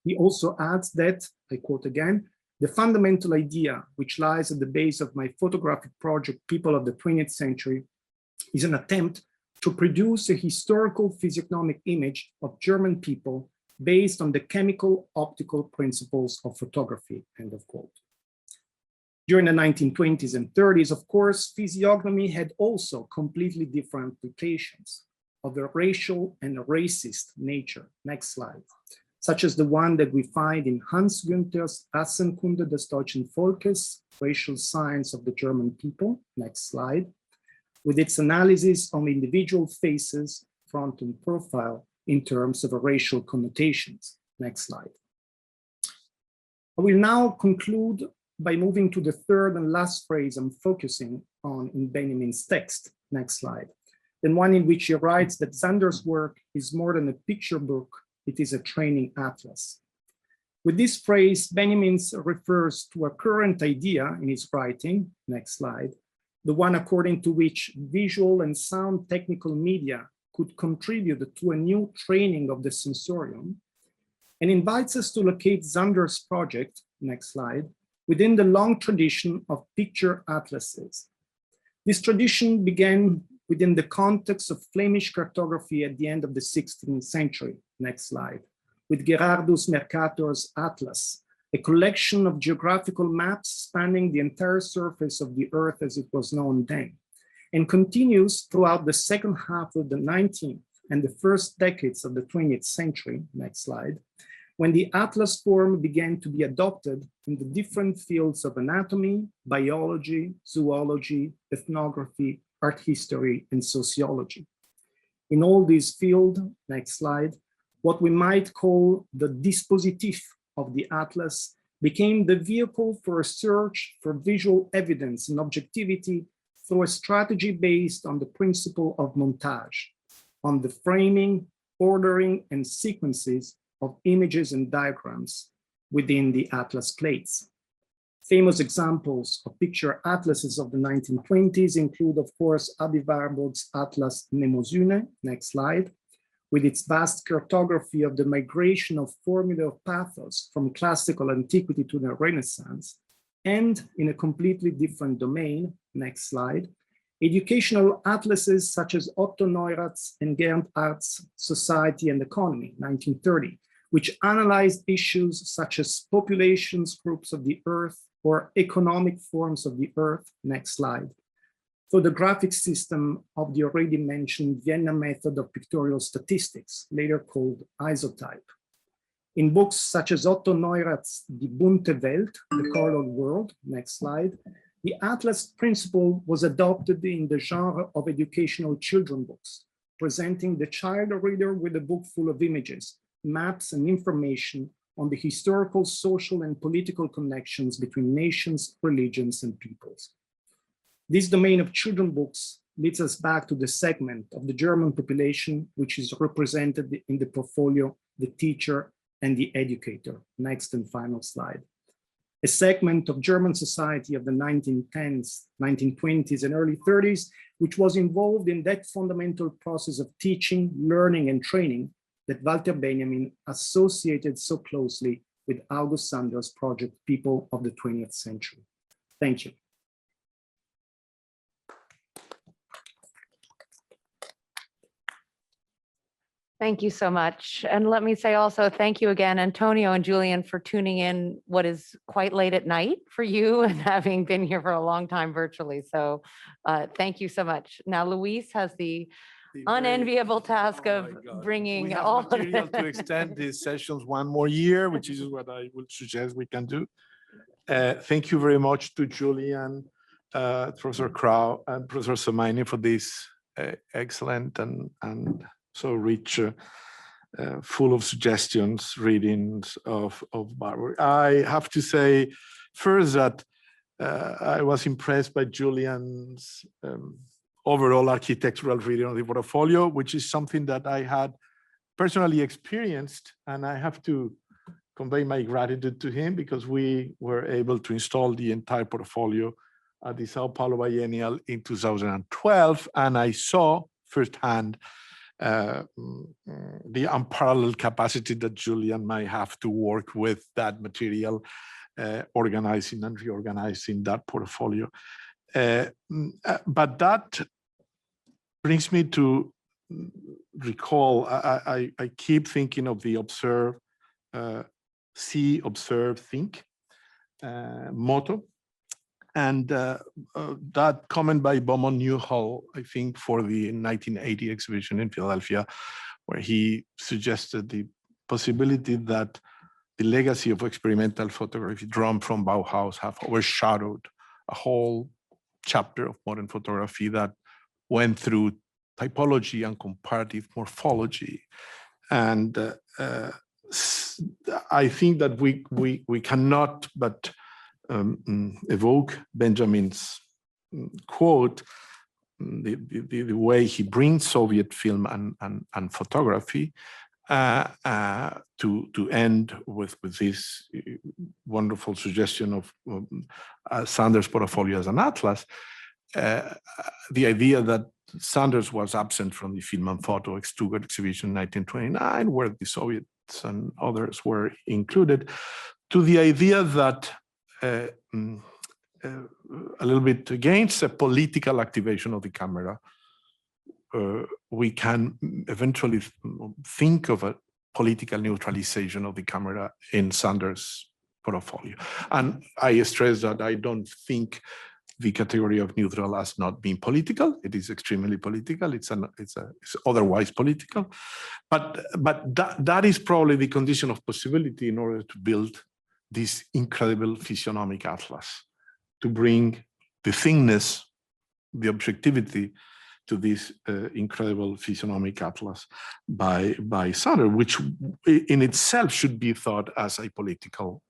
He also adds that, I quote again, the fundamental idea which lies at the base of my photographic project, People of the 20th Century, is an attempt to produce a historical physiognomic image of German people based on the chemical optical principles of photography, end of quote. During the 1920s and 30s, of course, physiognomy had also completely different implications of a racial and a racist nature. Next slide. Such as the one that we find in Hans Günther's Rassenkunde des deutschen Volkes, Racial Science of the German People, next slide, with its analysis on individual faces, front and profile, in terms of racial connotations. Next slide. I will now conclude by moving to the third and last phrase I'm focusing on in Benjamin's text. Next slide. The one in which he writes that Zander's work is more than a picture book, it is a training atlas. With this phrase, Benjamin refers to a current idea in his writing, next slide, the one according to which visual and sound technical media could contribute to a new training of the sensorium, and invites us to locate Zander's project, next slide, within the long tradition of picture atlases. This tradition began within the context of Flemish cartography at the end of the 16th century, next slide, with Gerardus Mercator's Atlas, a collection of geographical maps spanning the entire surface of the Earth as it was known then, and continues throughout the second half of the 19th and the first decades of the 20th century, next slide, when the atlas form began to be adopted in the different fields of anatomy, biology, zoology, ethnography, art history, and sociology. In all these fields, next slide, what we might call the dispositif of the atlas became the vehicle for a search for visual evidence and objectivity through a strategy based on the principle of montage, on the framing, ordering, and sequences of images and diagrams within the atlas plates. Famous examples of picture atlases of the 1920s include, of course, Adi Warburg's Atlas Mnemosyne, next slide, with its vast cartography of the migration of formulae of pathos from classical antiquity to the Renaissance, and in a completely different domain, next slide, educational atlases such as Otto Neurath's and Gerndt Arndt's Society and Economy, 1930, which analyzed issues such as populations, groups of the Earth, or economic forms of the Earth, next slide. So the graphic system of the already mentioned Vienna method of pictorial statistics, later called isotype. In books such as Otto Neurath's Die bunte Welt, The Colored World, next slide, the atlas principle was adopted in the genre of educational children books, presenting the child reader with a book full of images, maps, and information on the historical, social, and political connections between nations, religions, and peoples. This domain of children books leads us back to the segment of the German population which is represented in the portfolio The Teacher and the educator. Next and final slide. A segment of German society of the 1910s, 1920s, and early 30s, which was involved in that fundamental process of teaching, learning, and training that Walter Benjamin associated so closely with August Sanders' project, People of the 20th Century. Thank you. Thank you so much. And let me say also thank you again, Antonio and Julian, for tuning in what is quite late at night for you and having been here for a long time virtually. So thank you so much. Now, Luis has the unenviable task of bringing all of material to it. extend these sessions one more year, which is what I would suggest we can do. Thank you very much to Julian, Professor Crow, and Professor Somaini for this excellent and so rich, full of suggestions, readings of Barbara. I have to say first that I was impressed by Julian's overall architectural reading of the portfolio, which is something that I had personally experienced, and I have to convey my gratitude to him because we were able to install the entire portfolio at the Sao Paulo Biennial in 2012, and I saw firsthand the unparalleled capacity that Julian might have to work with that material, organizing and reorganizing that portfolio. But that brings me to recall, I keep thinking of the observe, see, observe, think motto. And that comment by Beaumont Newhall, I think, for the 1980 exhibition in Philadelphia, where he suggested the possibility that the legacy of experimental photography drawn from Bauhaus have overshadowed a whole chapter of modern photography that went through typology and comparative morphology. And I think that we cannot but evoke Benjamin's quote, the way he brings Soviet film and photography to end with this wonderful suggestion of Sanders' portfolio as an atlas. The idea that Sanders was absent from the Film and Photo Stuttgart exhibition in 1929, where the Soviets and others were included, to the idea that a little bit against a political activation of the camera, we can eventually think of a political neutralization of the camera in Sanders' portfolio. And I stress that I don't think the category of neutral as not being political. It is extremely political. It's otherwise political, but that is probably the condition of possibility in order to build this incredible physiognomic atlas, to bring the thingness, the objectivity to this incredible physiognomic atlas by Sanders, which in itself should be thought as a political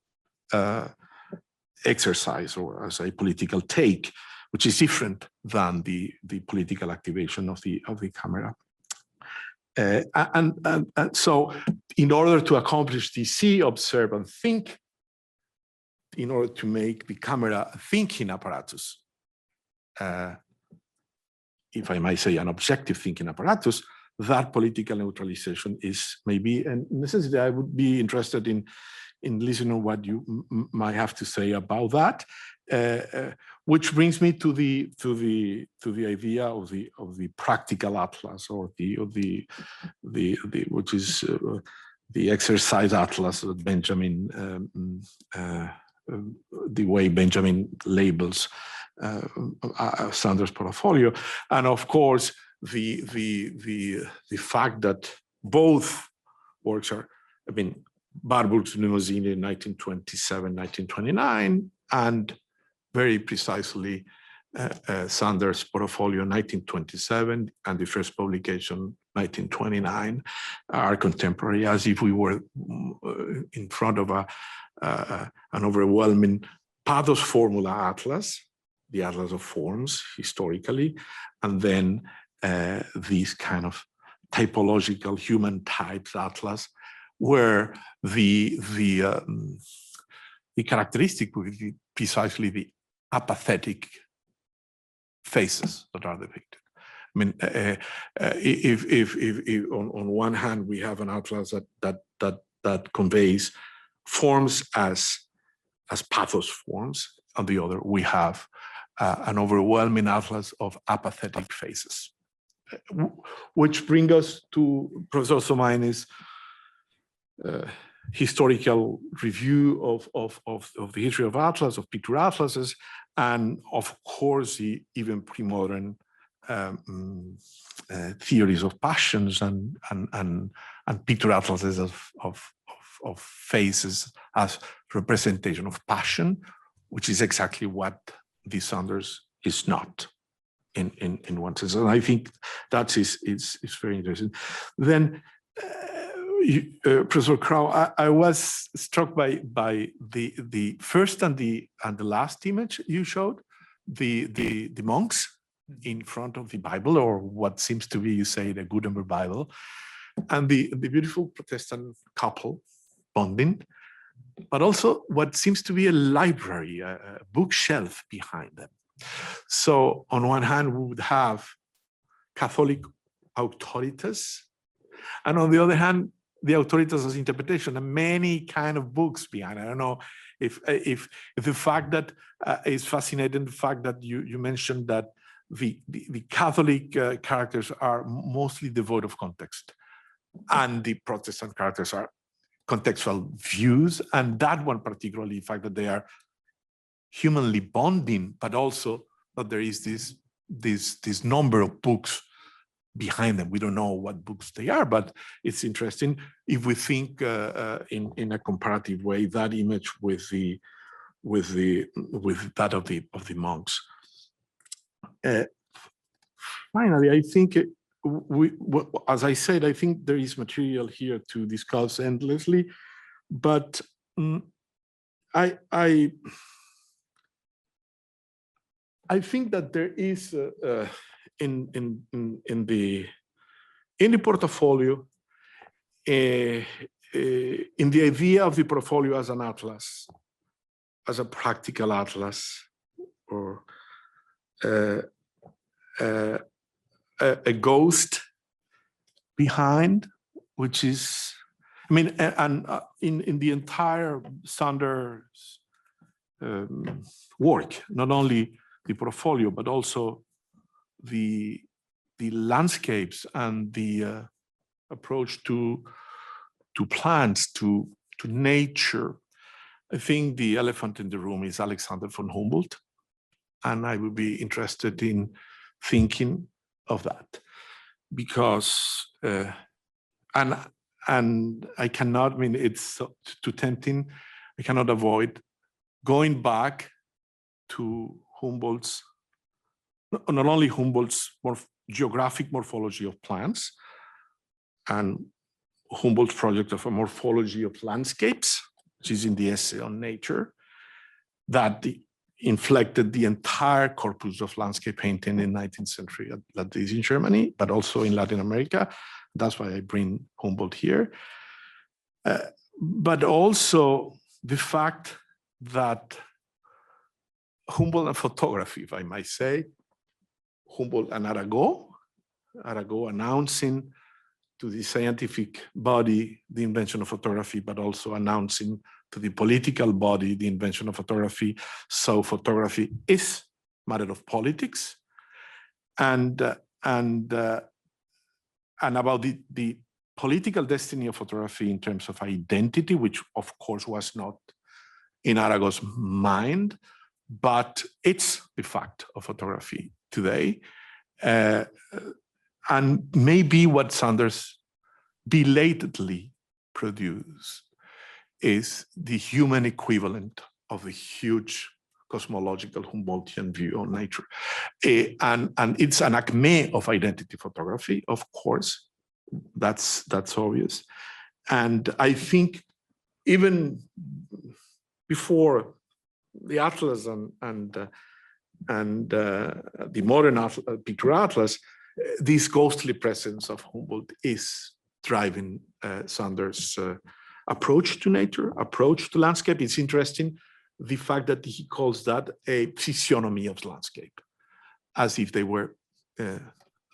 exercise or as a political take, which is different than the political activation of the camera. And so in order to accomplish the see, observe, and think, in order to make the camera a thinking apparatus, if I might say an objective thinking apparatus, that political neutralization is maybe a necessity. I would be interested in listening what you might have to say about that, which brings me to the idea of the practical atlas, or which is the exercise atlas that Benjamin, the way Benjamin labels Sanders' portfolio, and of course the fact that both works are, I mean, Warburg's Limousine in 1927, 1929, and very precisely Sanders' portfolio 1927 and the first publication 1929 are contemporary, as if we were in front of an overwhelming pathos formula atlas, the atlas of forms historically, and then this kind of typological human types atlas, where the characteristic would be precisely the apathetic faces that are depicted. I mean, if on one hand we have an atlas that conveys forms as pathos forms, on the other we have an overwhelming atlas of apathetic faces, which bring us to Professor Somaini's historical review of the history of atlas, of picture atlases, and of course the even pre-modern theories of passions and picture atlases of faces as representation of passion, which is exactly what the Sanders is not in one sense. And I think that is very interesting. Then Professor Crow, I was struck by the first and the last image you showed, the monks in front of the Bible, or what seems to be, you say, the Gutenberg Bible, and the beautiful Protestant couple bonding, but also what seems to be a library, a bookshelf behind them. So on one hand, we would have Catholic auctoritas, and on the other hand, the auctoritas as interpretation, and many kind of books behind. I don't know if the fact that is fascinating, the fact that you mentioned that the Catholic characters are mostly devoid of context, and the Protestant characters are contextual views, and that one particularly, the fact that they are humanly bonding, but also that there is this number of books behind them. We don't know what books they are, but it's interesting if we think in a comparative way that image with that of the monks. Finally, I think as I said, I think there is material here to discuss endlessly, but I think that there is in the portfolio, in the idea of the portfolio as an atlas, as a practical atlas, or a ghost behind, which is, I mean, and in the entire Sanders work, not only the portfolio, but also the landscapes and the approach to plants, to nature. I think the elephant in the room is Alexander von Humboldt, and I would be interested in thinking of that, because and I cannot, I mean, it's too tempting. I cannot avoid going back to Humboldt's, not only Humboldt's geographic morphology of plants and Humboldt's project of a morphology of landscapes, which is in the essay on nature, that inflected the entire corpus of landscape painting in 19th century, at least in Germany, but also in Latin America. That's why I bring Humboldt here. But also the fact that Humboldt and photography, if I might say, Humboldt and Arago announcing to the scientific body the invention of photography, but also announcing to the political body the invention of photography. So photography is a matter of politics, and about the political destiny of photography in terms of identity, which of course was not in Arago's mind, but it's the fact of photography today. And maybe what Sanders belatedly produced is the human equivalent of the huge cosmological Humboldtian view on nature. And it's an acme of identity photography, of course, that's obvious. And I think even before the atlas and the modern picture atlas, this ghostly presence of Humboldt is driving Sanders' approach to nature, approach to landscape. It's interesting, the fact that he calls that a physiognomy of landscape, as if they were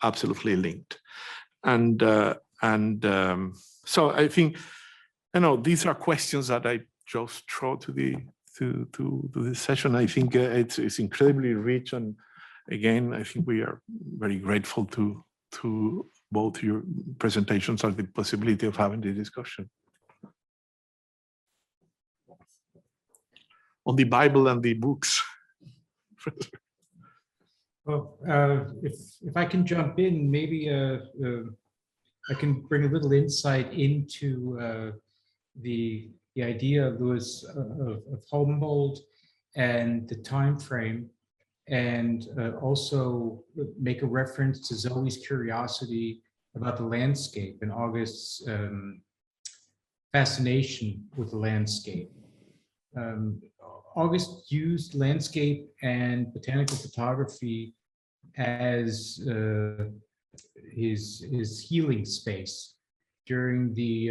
absolutely linked. And so I think, these are questions that I just throw to the session. I think it's incredibly rich, and again, I think we are very grateful to both your presentations and the possibility of having the discussion on the Bible and the books. Well, if I can jump in, maybe I can bring a little insight into the idea of Louis of Humboldt and the time frame, and also make a reference to Zoe's curiosity about the landscape and August's fascination with the landscape. August used landscape and botanical photography as his healing space during the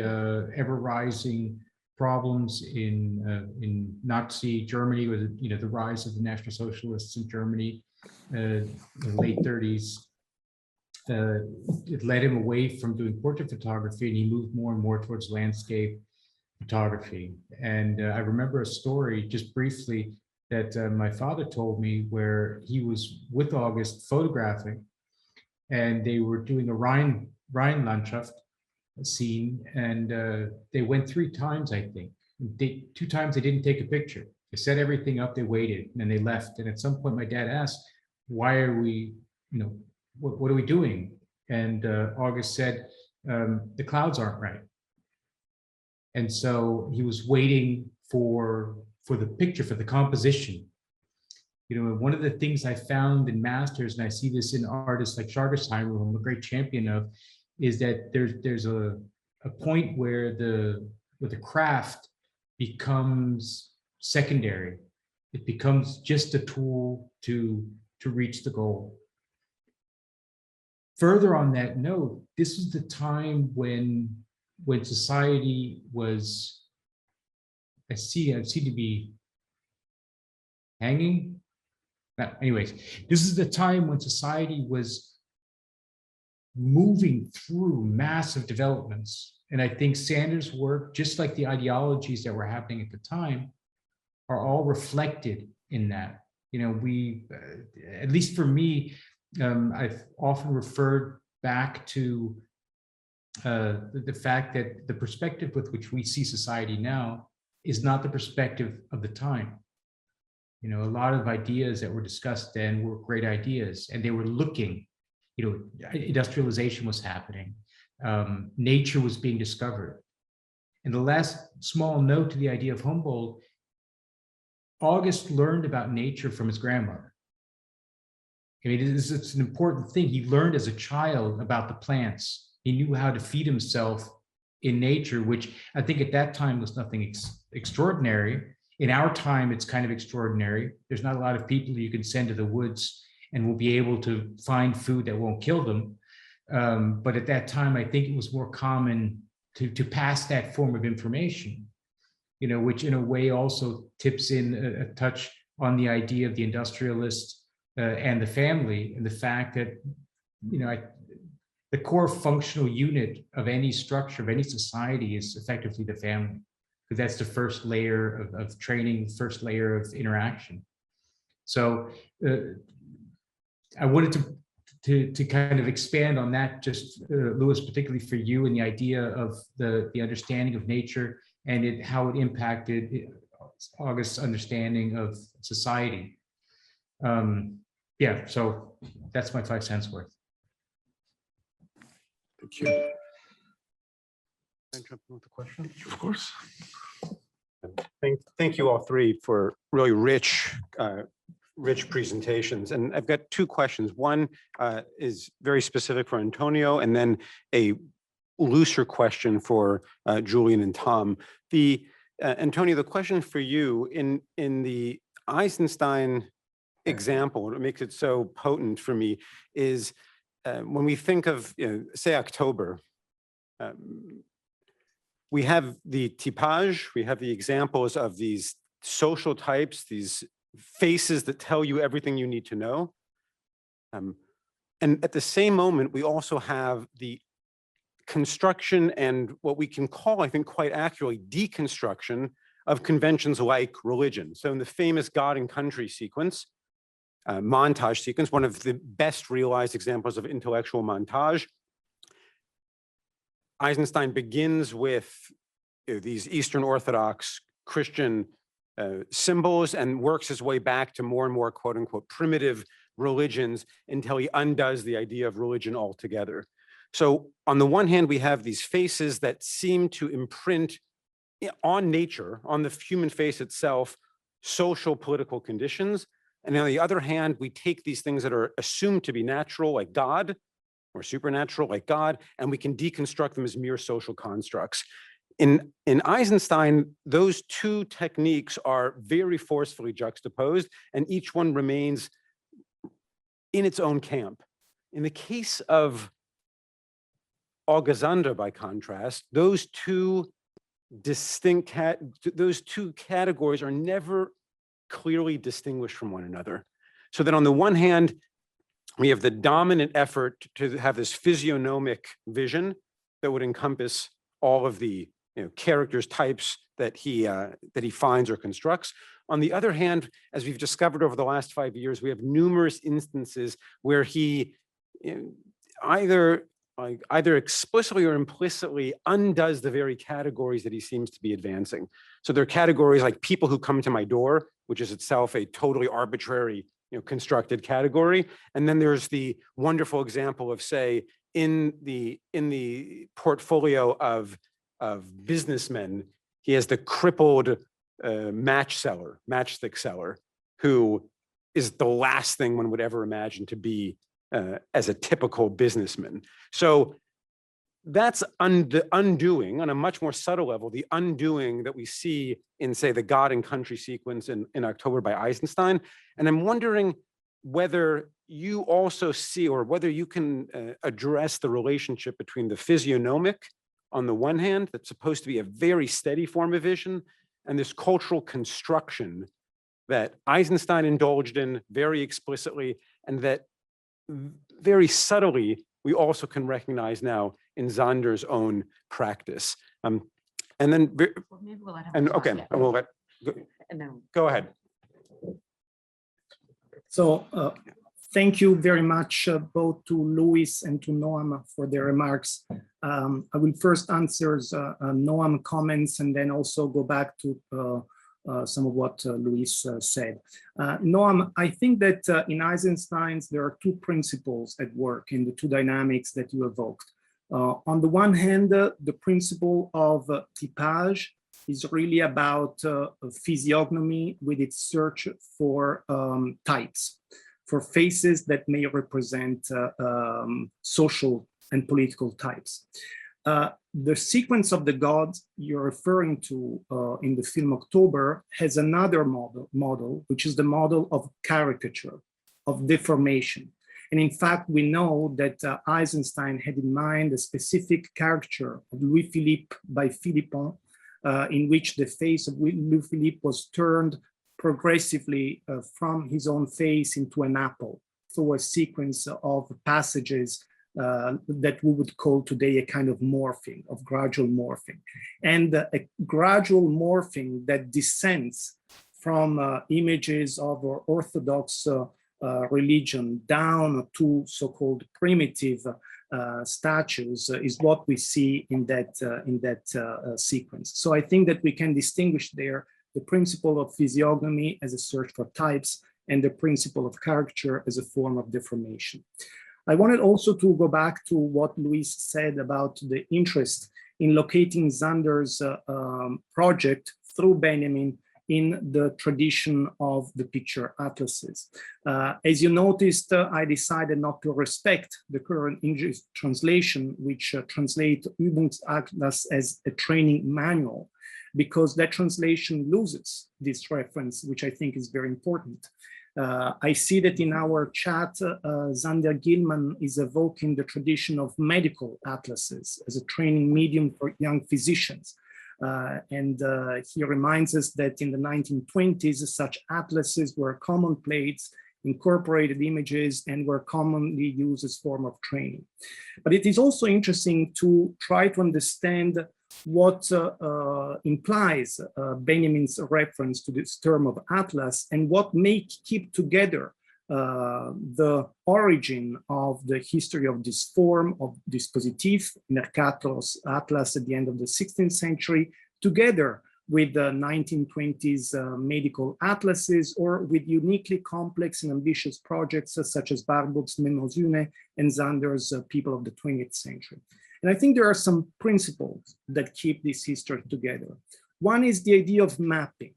ever-rising problems in Nazi Germany, with the rise of the National Socialists in Germany in the late 30s. It led him away from doing portrait photography, and he moved more and more towards landscape photography. And I remember a story, just briefly, that my father told me, where he was with August photographing, and they were doing a Rhinelandschaft scene, and they went 3 times, I think. 2 times they didn't take a picture. They set everything up, they waited, and then they left. And at some point, my dad asked, "Why are we, what are we doing?" And August said, "The clouds aren't right." And so he was waiting for the picture, for the composition. One of the things I found in masters, and I see this in artists like Chartersheimer, who I'm a great champion of, is that there's a point where the craft becomes secondary. It becomes just a tool to reach the goal. Further on that note, this was the time when society was, I seem to be hanging. Anyways, this is the time when society was moving through massive developments. And I think Sanders' work, just like the ideologies that were happening at the time, are all reflected in that. We, at least for me, I've often referred back to the fact that the perspective with which we see society now is not the perspective of the time. A lot of ideas that were discussed then were great ideas, and they were looking, industrialization was happening. Nature was being discovered. And the last small note to the idea of Humboldt, August learned about nature from his grandmother. It's an important thing. He learned as a child about the plants. He knew how to feed himself in nature, which I think at that time was nothing extraordinary. In our time, it's kind of extraordinary. There's not a lot of people you can send to the woods and will be able to find food that won't kill them. But at that time, I think it was more common to pass that form of information, which in a way also tips in a touch on the idea of the industrialist and the family, and the fact that, the core functional unit of any structure, of any society, is effectively the family, because that's the first layer of training, first layer of interaction. So I wanted to kind of expand on that, just Louis, particularly for you, and the idea of the understanding of nature and how it impacted August's understanding of society. Yeah, so that's my 5 cents worth. Thank you. Can I jump in with a question? Of course. Thank you all 3 for really rich presentations. And I've got 2 questions. One is very specific for Antonio, and then a looser question for Julian and Tom. Antonio, the question for you, in the Eisenstein example, what makes it so potent for me is when we think of, say, October, We have the typage, we have the examples of these social types, these faces that tell you everything you need to know. And at the same moment, we also have the construction and what we can call, I think quite accurately, deconstruction of conventions like religion. So in the famous God and Country sequence, montage sequence, one of the best realized examples of intellectual montage, Eisenstein begins with these Eastern Orthodox Christian symbols and works his way back to more and more quote unquote primitive religions until he undoes the idea of religion altogether. So on the one hand, we have these faces that seem to imprint on nature, on the human face itself, social political conditions. And on the other hand, we take these things that are assumed to be natural, like God, or supernatural, like God, and we can deconstruct them as mere social constructs. In Eisenstein, those two techniques are very forcefully juxtaposed, and each one remains in its own camp. In the case of Alexander, by contrast, those two distinct those two categories are never clearly distinguished from one another. So that on the one hand, we have the dominant effort to have this physiognomic vision that would encompass all of the characters, types that he finds or constructs. On the other hand, as we've discovered over the last 5 years, we have numerous instances where he either explicitly or implicitly undoes the very categories that he seems to be advancing. So there are categories like people who come to my door, which is itself a totally arbitrary, constructed category. And then there's the wonderful example of, say, in the portfolio of businessmen, he has the crippled matchstick seller, who is the last thing one would ever imagine to be as a typical businessman. So that's the undoing on a much more subtle level, the undoing that we see in, say, the God and Country sequence in October by Eisenstein. And I'm wondering whether you also see, or whether you can address the relationship between the physiognomic on the one hand, that's supposed to be a very steady form of vision, and this cultural construction that Eisenstein indulged in very explicitly, and that very subtly we also can recognize now in Zonder's own practice. And then, Well, maybe we'll let him and respond, okay, yeah. I will And then go ahead. So thank you very much both to Luis and to Noam for their remarks. I will first answer Noam comments and then also go back to some of what Luis said. Noam, I think that in Eisenstein's, there are two principles at work in the two dynamics that you evoked. On the one hand, the principle of typage is really about physiognomy with its search for types, for faces that may represent social and political types. The sequence of the gods you're referring to in the film October has another model, which is the model of caricature, of deformation. And in fact, we know that Eisenstein had in mind a specific caricature of Louis-Philippe by Philippon, in which the face of Louis-Philippe was turned progressively from his own face into an apple through a sequence of passages that we would call today a kind of morphing, of gradual morphing. And a gradual morphing that descends from images of Orthodox religion down to so-called primitive statues is what we see in that sequence. So I think that we can distinguish there the principle of physiognomy as a search for types and the principle of caricature as a form of deformation. I wanted also to go back to what Luis said about the interest in locating Zonder's project through Benjamin in the tradition of the picture atlases. As you noticed, I decided not to respect the current English translation, which translates Übungsatlas as a training manual, because that translation loses this reference, which I think is very important. I see that in our chat, Zander Gilman is evoking the tradition of medical atlases as a training medium for young physicians. He reminds us that in the 1920s, such atlases were commonplace, incorporated images, and were commonly used as form of training. But it is also interesting to try to understand what implies Benjamin's reference to this term of atlas and what may keep together the origin of the history of this form of dispositif, Mercator's atlas at the end of the 16th century, together with the 1920s medical atlases, or with uniquely complex and ambitious projects such as Warburg's Mnemosyne and Zander's People of the 20th Century. And I think there are some principles that keep this history together. One is the idea of mapping.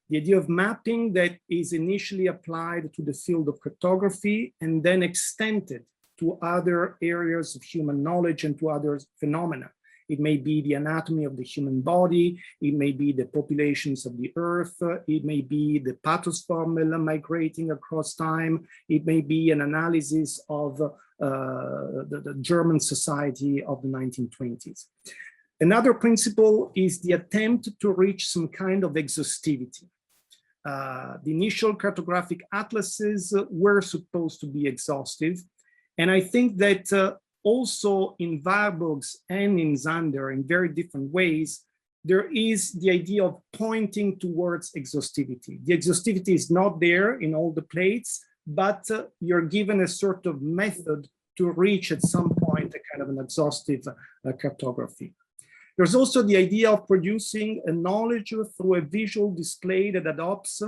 The idea of mapping that is initially applied to the field of cartography and then extended to other areas of human knowledge and to other phenomena. It may be the anatomy of the human body, it may be the populations of the earth, it may be the pathos migrating across time, it may be an analysis of the German society of the 1920s. Another principle is the attempt to reach some kind of exhaustivity. The initial cartographic atlases were supposed to be exhaustive, and I think that also in Warburg's and in Zander, in very different ways, there is the idea of pointing towards exhaustivity. The exhaustivity is not there in all the plates, but you're given a sort of method to reach at some point a kind of an exhaustive cartography. There's also the idea of producing a knowledge through a visual display that adopts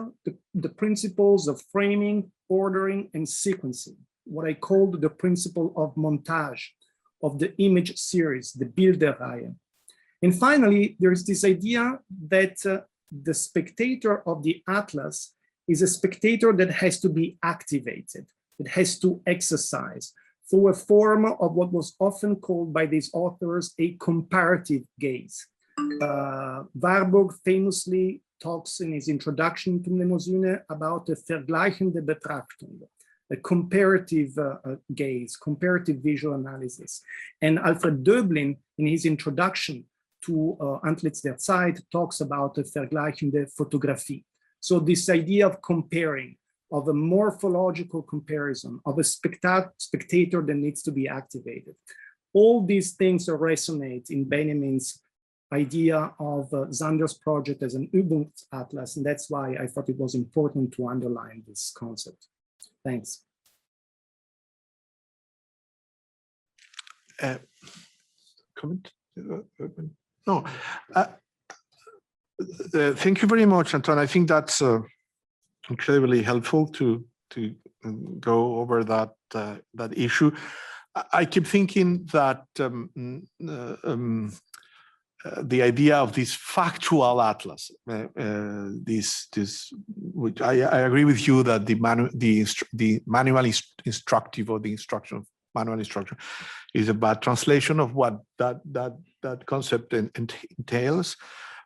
the principles of framing, ordering, and sequencing, what I called the principle of montage, of the image series, the Bilderreihe. And finally, there is this idea that the spectator of the atlas is a spectator that has to be activated, that has to exercise through a form of what was often called by these authors a comparative gaze. Warburg famously talks in his introduction to Mnemosyne about a vergleichende Betrachtung, a comparative gaze, comparative visual analysis. And Alfred Döblin, in his introduction to Antlitz der Zeit, talks about a vergleichende Photographie. So this idea of comparing, of a morphological comparison, of a spectator that needs to be activated. All these things resonate in Benjamin's idea of Zander's project as an Übungsatlas, and that's why I thought it was important to underline this concept. Thanks. Comment? No. Thank you very much, Anton. I think that's incredibly helpful to go over that that issue. I keep thinking that the idea of this factual atlas, which I agree with you that the manual instructive or the instruction manual instruction is a bad translation of what that concept entails.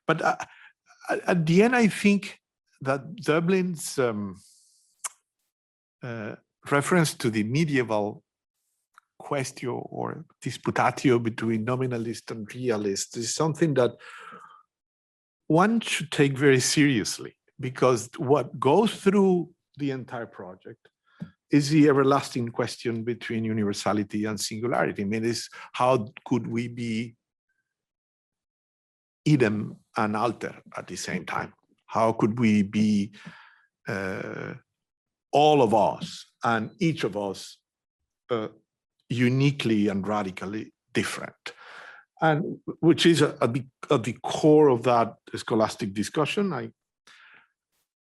But at the end, I think that Dublin's reference to the medieval quaestio or disputatio between nominalist and realist is something that one should take very seriously, because what goes through the entire project is the everlasting question between universality and singularity. I mean, is how could we be idem and alter at the same time? How could we be all of us and each of us uniquely and radically different? And which is at the core of that scholastic discussion. I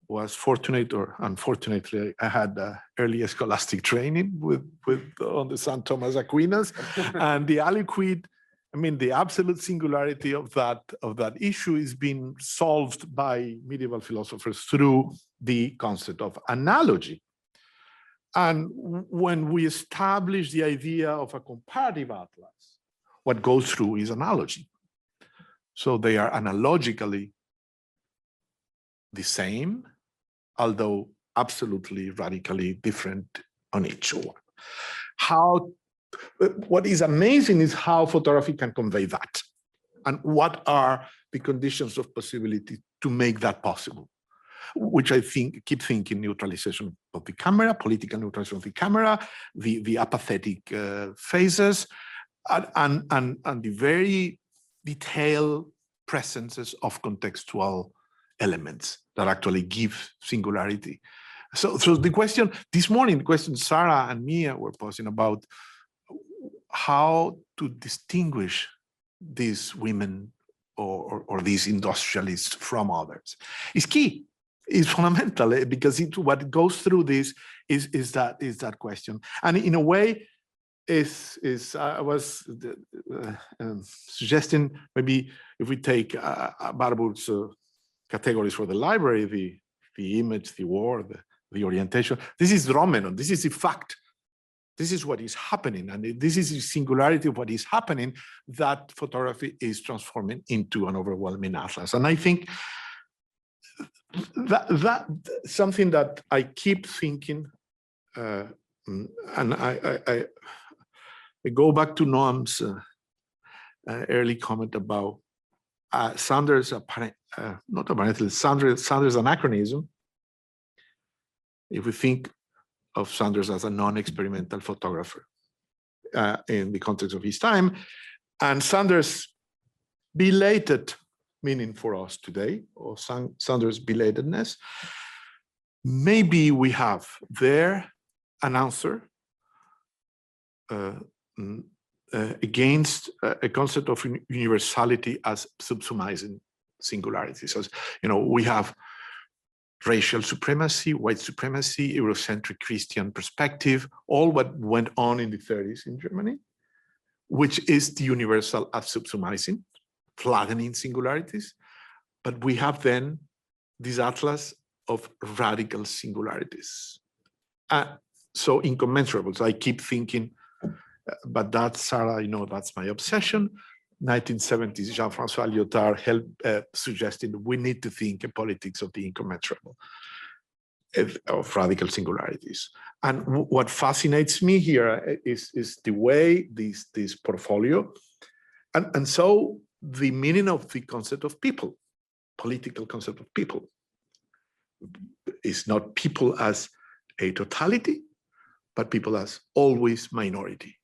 was fortunate, or unfortunately, I had early scholastic training on the St. Thomas Aquinas, and the aliquid, I mean, the absolute singularity of that issue is being solved by medieval philosophers through the concept of analogy. And when we establish the idea of a comparative atlas, what goes through is analogy. So they are analogically the same, although absolutely radically different on each one. What is amazing is how photography can convey that, and what are the conditions of possibility to make that possible, which I keep thinking neutralization of the camera, political neutralization of the camera, the apathetic phases, and the very detailed presences of contextual elements that actually give singularity. So the question this morning, the question Sarah and Mia were posing about how to distinguish these women or these industrialists from others is key, is fundamental, because what goes through this is that question. And in a way, I was suggesting maybe if we take Barbour's categories for the library, the image, the word, the orientation, this is Dromenon, this is the fact. This is what is happening, and this is the singularity of what is happening that photography is transforming into an overwhelming atlas. And I think that something that I keep thinking, and I go back to Noam's early comment about Sanders' Sanders' anachronism. If we think of Sanders as a non-experimental photographer in the context of his time, and Sanders' belated meaning for us today, or Sanders' belatedness, maybe we have there an answer against a concept of universality as subsumizing singularity. So, we have racial supremacy, white supremacy, Eurocentric Christian perspective, all what went on in the 30s in Germany, which is the universal as subsumizing, flattening singularities. But we have then this atlas of radical singularities. So incommensurable. So I keep thinking, but that's, Sarah, that's my obsession. 1970s, Jean-François Lyotard helped suggesting we need to think a politics of the incommensurable, of radical singularities. And what fascinates me here is the way this portfolio, and so the meaning of the concept of people, political concept of people, is not people as a totality, but people as always minority.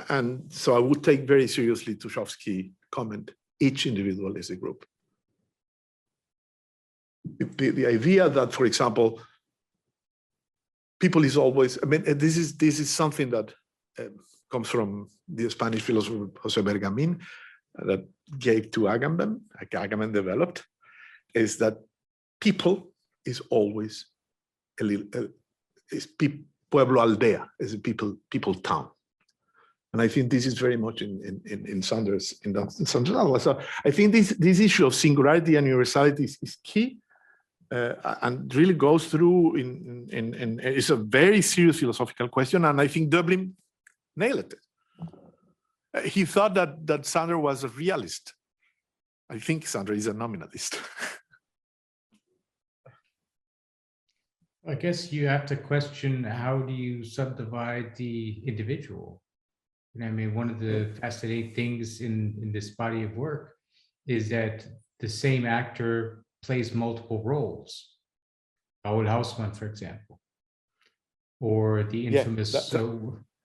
And so I would take very seriously Tucholsky's comment, each individual is a group. The idea that, for example, people is always, this is something that comes from the Spanish philosopher José Bergamín, that gave to Agamben developed, is that people is always pueblo aldea, is a people town. And I think this is very much in Sanders' Sanders. So I think this issue of singularity and universality is key, and really goes through it's a very serious philosophical question. And I think Dublin nailed it. He thought that Sanders was a realist. I think Sanders is a nominalist. I guess you have to question, how do you subdivide the individual? One of the fascinating things in this body of work is that the same actor plays multiple roles. Paul Hausmann, for example, or the infamous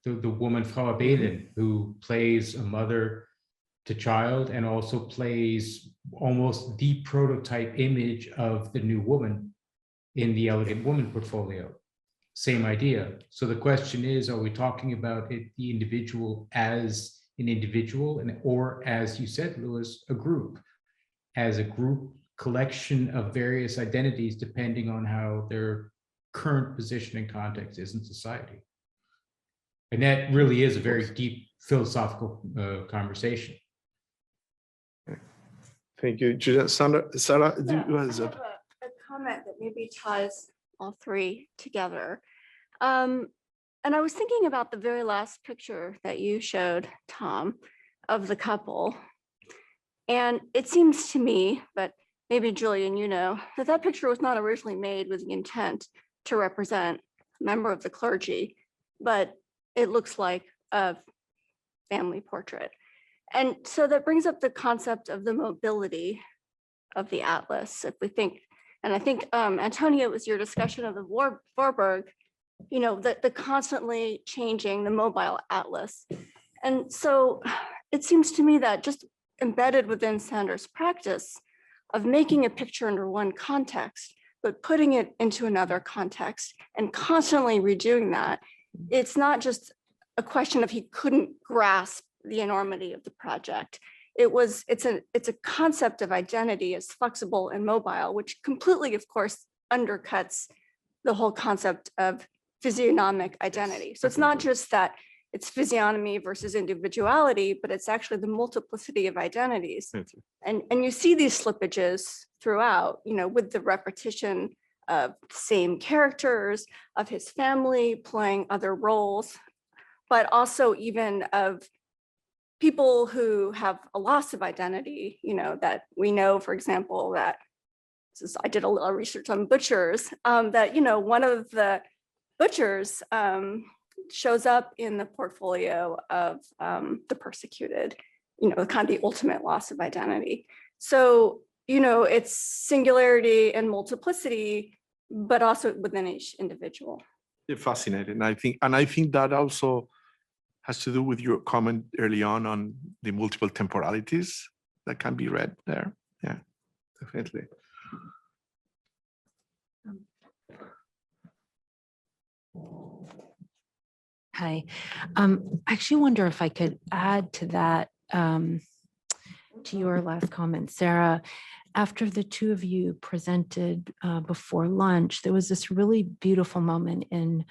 the woman Frau Abelin, who plays a mother to child and also plays almost the prototype image of the new woman in the Elegant Woman portfolio. Same idea. So the question is, are we talking about the individual as an individual, or, as you said, Louis, a group, as a group collection of various identities depending on how their current position and context is in society? And that really is a very deep philosophical conversation. Thank you, Julia. Sarah, do you have a comment that maybe ties all three together. And I was thinking about the very last picture that you showed, Tom, of the couple. And it seems to me, but maybe Julian, you know, that that picture was not originally made with the intent to represent a member of the clergy, but it looks like a family portrait. And so that brings up the concept of the mobility of the atlas. If we think, and I think Antonio, it was your discussion of the Warburg, you know, the constantly changing, the mobile atlas. And so it seems to me that just embedded within Sanders' practice of making a picture under one context, but putting it into another context and constantly redoing that, it's not just a question of he couldn't grasp the enormity of the project. It's a concept of identity as flexible and mobile, which completely, of course, undercuts the whole concept of physiognomic identity. So it's not just that it's physiognomy versus individuality, but it's actually the multiplicity of identities. And you see these slippages throughout, you know, with the repetition of same characters, of his family playing other roles, but also even of people who have a loss of identity, you know, that we know, for example, that I did a little research on butchers, that, you know, one of the butchers shows up in the portfolio of the persecuted, you know, kind of the ultimate loss of identity. So, you know, it's singularity and multiplicity, but also within each individual. Fascinating. I think that also has to do with your comment early on the multiple temporalities that can be read there. Yeah, definitely. Hi. I actually wonder if I could add to that, to your last comment, Sarah. After the two of you presented before lunch, there was this really beautiful moment in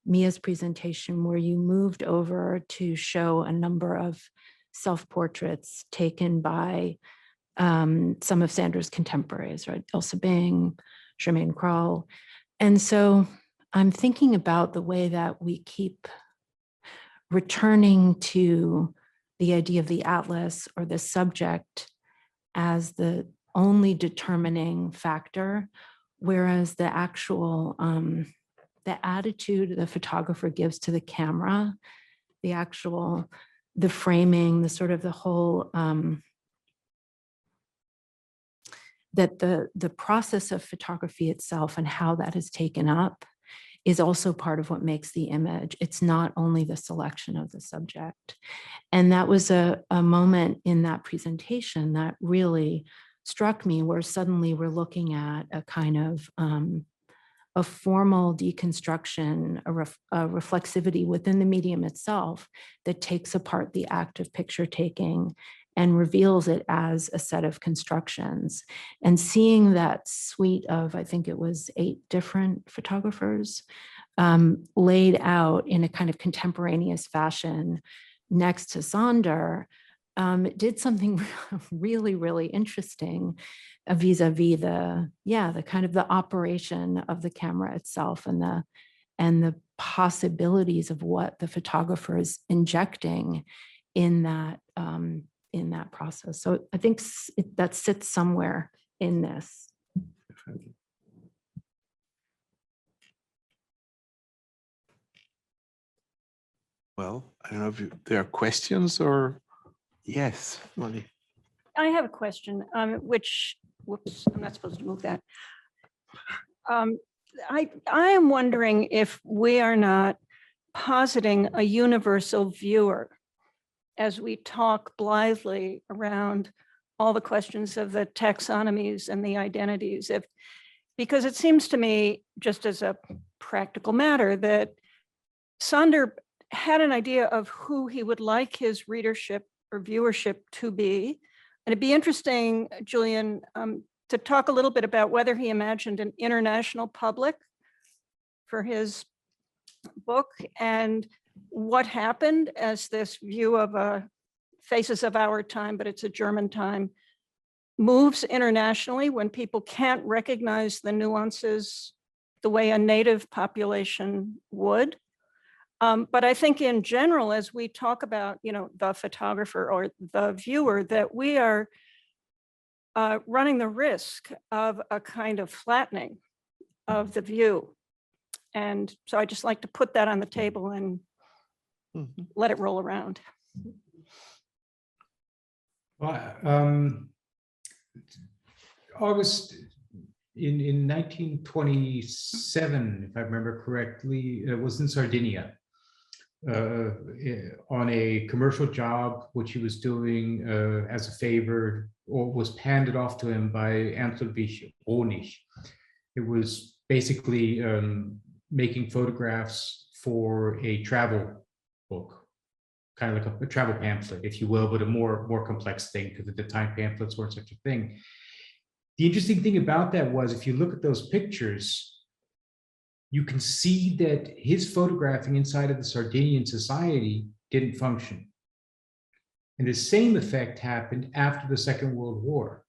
Mia's presentation where you moved over to show a number of self-portraits taken by some of Sanders' contemporaries, right? Elsa Bing, Germaine Kroll. And so I'm thinking about the way that we keep returning to the idea of the atlas or the subject as the only determining factor, whereas the actual, the attitude the photographer gives to the camera, the framing, the sort of the whole, that the process of photography itself and how that is taken up is also part of what makes the image. It's not only the selection of the subject. And that was a moment in that presentation that really struck me, where suddenly we're looking at a kind of a formal deconstruction, a reflexivity within the medium itself that takes apart the act of picture taking and reveals it as a set of constructions. And seeing that suite of, I think it was 8 different photographers laid out in a kind of contemporaneous fashion next to Sonder, it did something really, really interesting vis-a-vis the kind of the operation of the camera itself and the possibilities of what the photographer is injecting in that process. So I think that sits somewhere in this. Well, I don't know if there are questions or yes, Molly. I have a question, which, whoops, I'm not supposed to move that. I am wondering if we are not positing a universal viewer as we talk blithely around all the questions of the taxonomies and the identities. Because it seems to me, just as a practical matter, that Sonder had an idea of who he would like his readership or viewership to be. And it'd be interesting, Julian, to talk a little bit about whether he imagined an international public for his book and what happened as this view of Faces of Our Time, but it's a German time, moves internationally when people can't recognize the nuances the way a native population would. But I think in general, as we talk about, you know, the photographer or the viewer, that we are running the risk of a kind of flattening of the view. And so I just like to put that on the table and let it roll around. Well, August in 1927, if I remember correctly, was in Sardinia on a commercial job, which he was doing as a favor, or was handed off to him by Antlevich Ronig. It was basically making photographs for a travel book, kind of like a travel pamphlet, if you will, but a more complex thing, because at the time pamphlets weren't such a thing. The interesting thing about that was, if you look at those pictures, you can see that his photographing inside of the Sardinian society didn't function. And the same effect happened after the Second World War.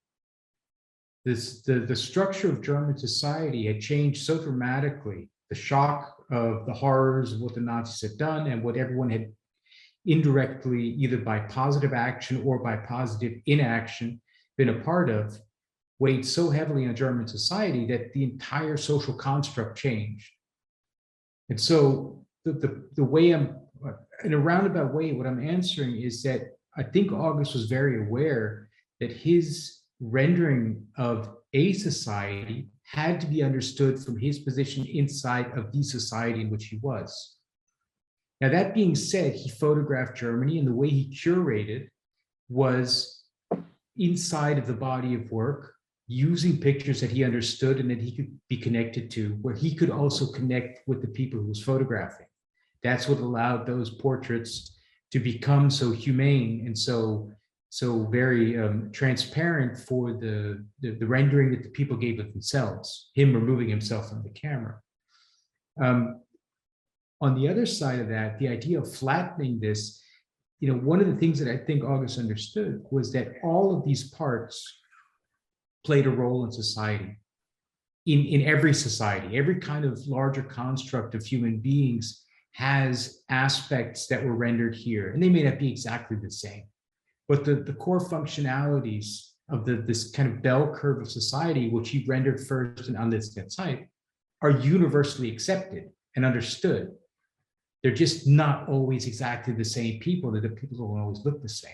The structure of German society had changed so dramatically. The shock of the horrors of what the Nazis had done and what everyone had indirectly, either by positive action or by positive inaction, been a part of, weighed so heavily on German society that the entire social construct changed. And so the way I'm, in a roundabout way, what I'm answering is that I think August was very aware that his rendering of a society had to be understood from his position inside of the society in which he was. Now, that being said, he photographed Germany, and the way he curated was inside of the body of work, using pictures that he understood and that he could be connected to, where he could also connect with the people he was photographing. That's what allowed those portraits to become so humane and so very transparent for the rendering that the people gave of themselves, him removing himself from the camera. On the other side of that, the idea of flattening this, one of the things that I think August understood was that all of these parts played a role in society, in every society. Every kind of larger construct of human beings has aspects that were rendered here, and they may not be exactly the same, but the core functionalities of this kind of bell curve of society, which he rendered first in Antlitz der Zeit, are universally accepted and understood. They're just not always exactly the same people, that the people don't always look the same.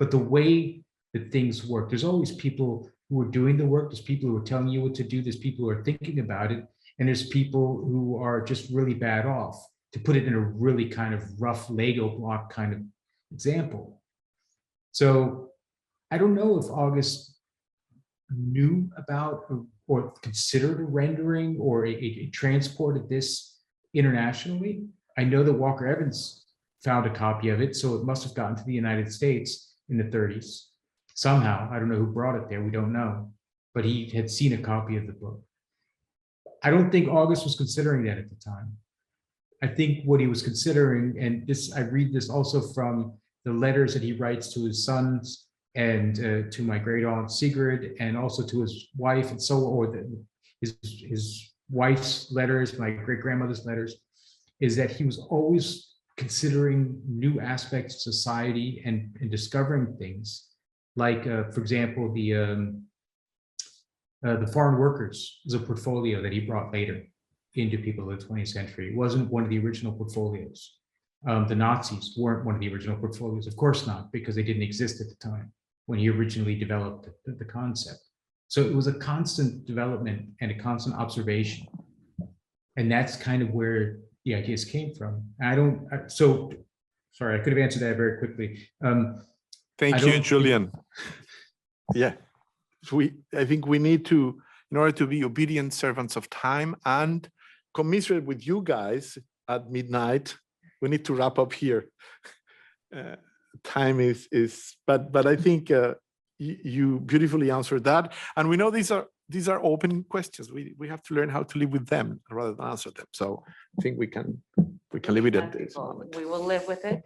But the way that things work, there's always people who are doing the work, there's people who are telling you what to do, there's people who are thinking about it, and there's people who are just really bad off, to put it in a really kind of rough Lego block kind of example. So I don't know if August knew about or considered a rendering or a transport of this internationally. I know that Walker Evans found a copy of it, so it must have gotten to the United States in the 30s. Somehow, I don't know who brought it there, we don't know, but he had seen a copy of the book. I don't think August was considering that at the time. I think what he was considering, and this, I read this also from the letters that he writes to his sons and to my great aunt Sigrid, and also to his wife, and so, or his wife's letters, my great grandmother's letters, is that he was always considering new aspects of society and discovering things. Like, for example, the foreign workers is a portfolio that he brought later into people of the 20th century. It wasn't one of the original portfolios. The Nazis weren't one of the original portfolios, of course not, because they didn't exist at the time when he originally developed the concept. So it was a constant development and a constant observation. And that's kind of where the ideas came from. Sorry, I could have answered that very quickly. Thank you, Julian. Yeah, I think we need to, in order to be obedient servants of time and commiserate with you guys at midnight, we need to wrap up here. Time is, but I think you beautifully answered that. And we know these are open questions. We have to learn how to live with them rather than answer them. So I think we can leave it at this moment. We will live with it.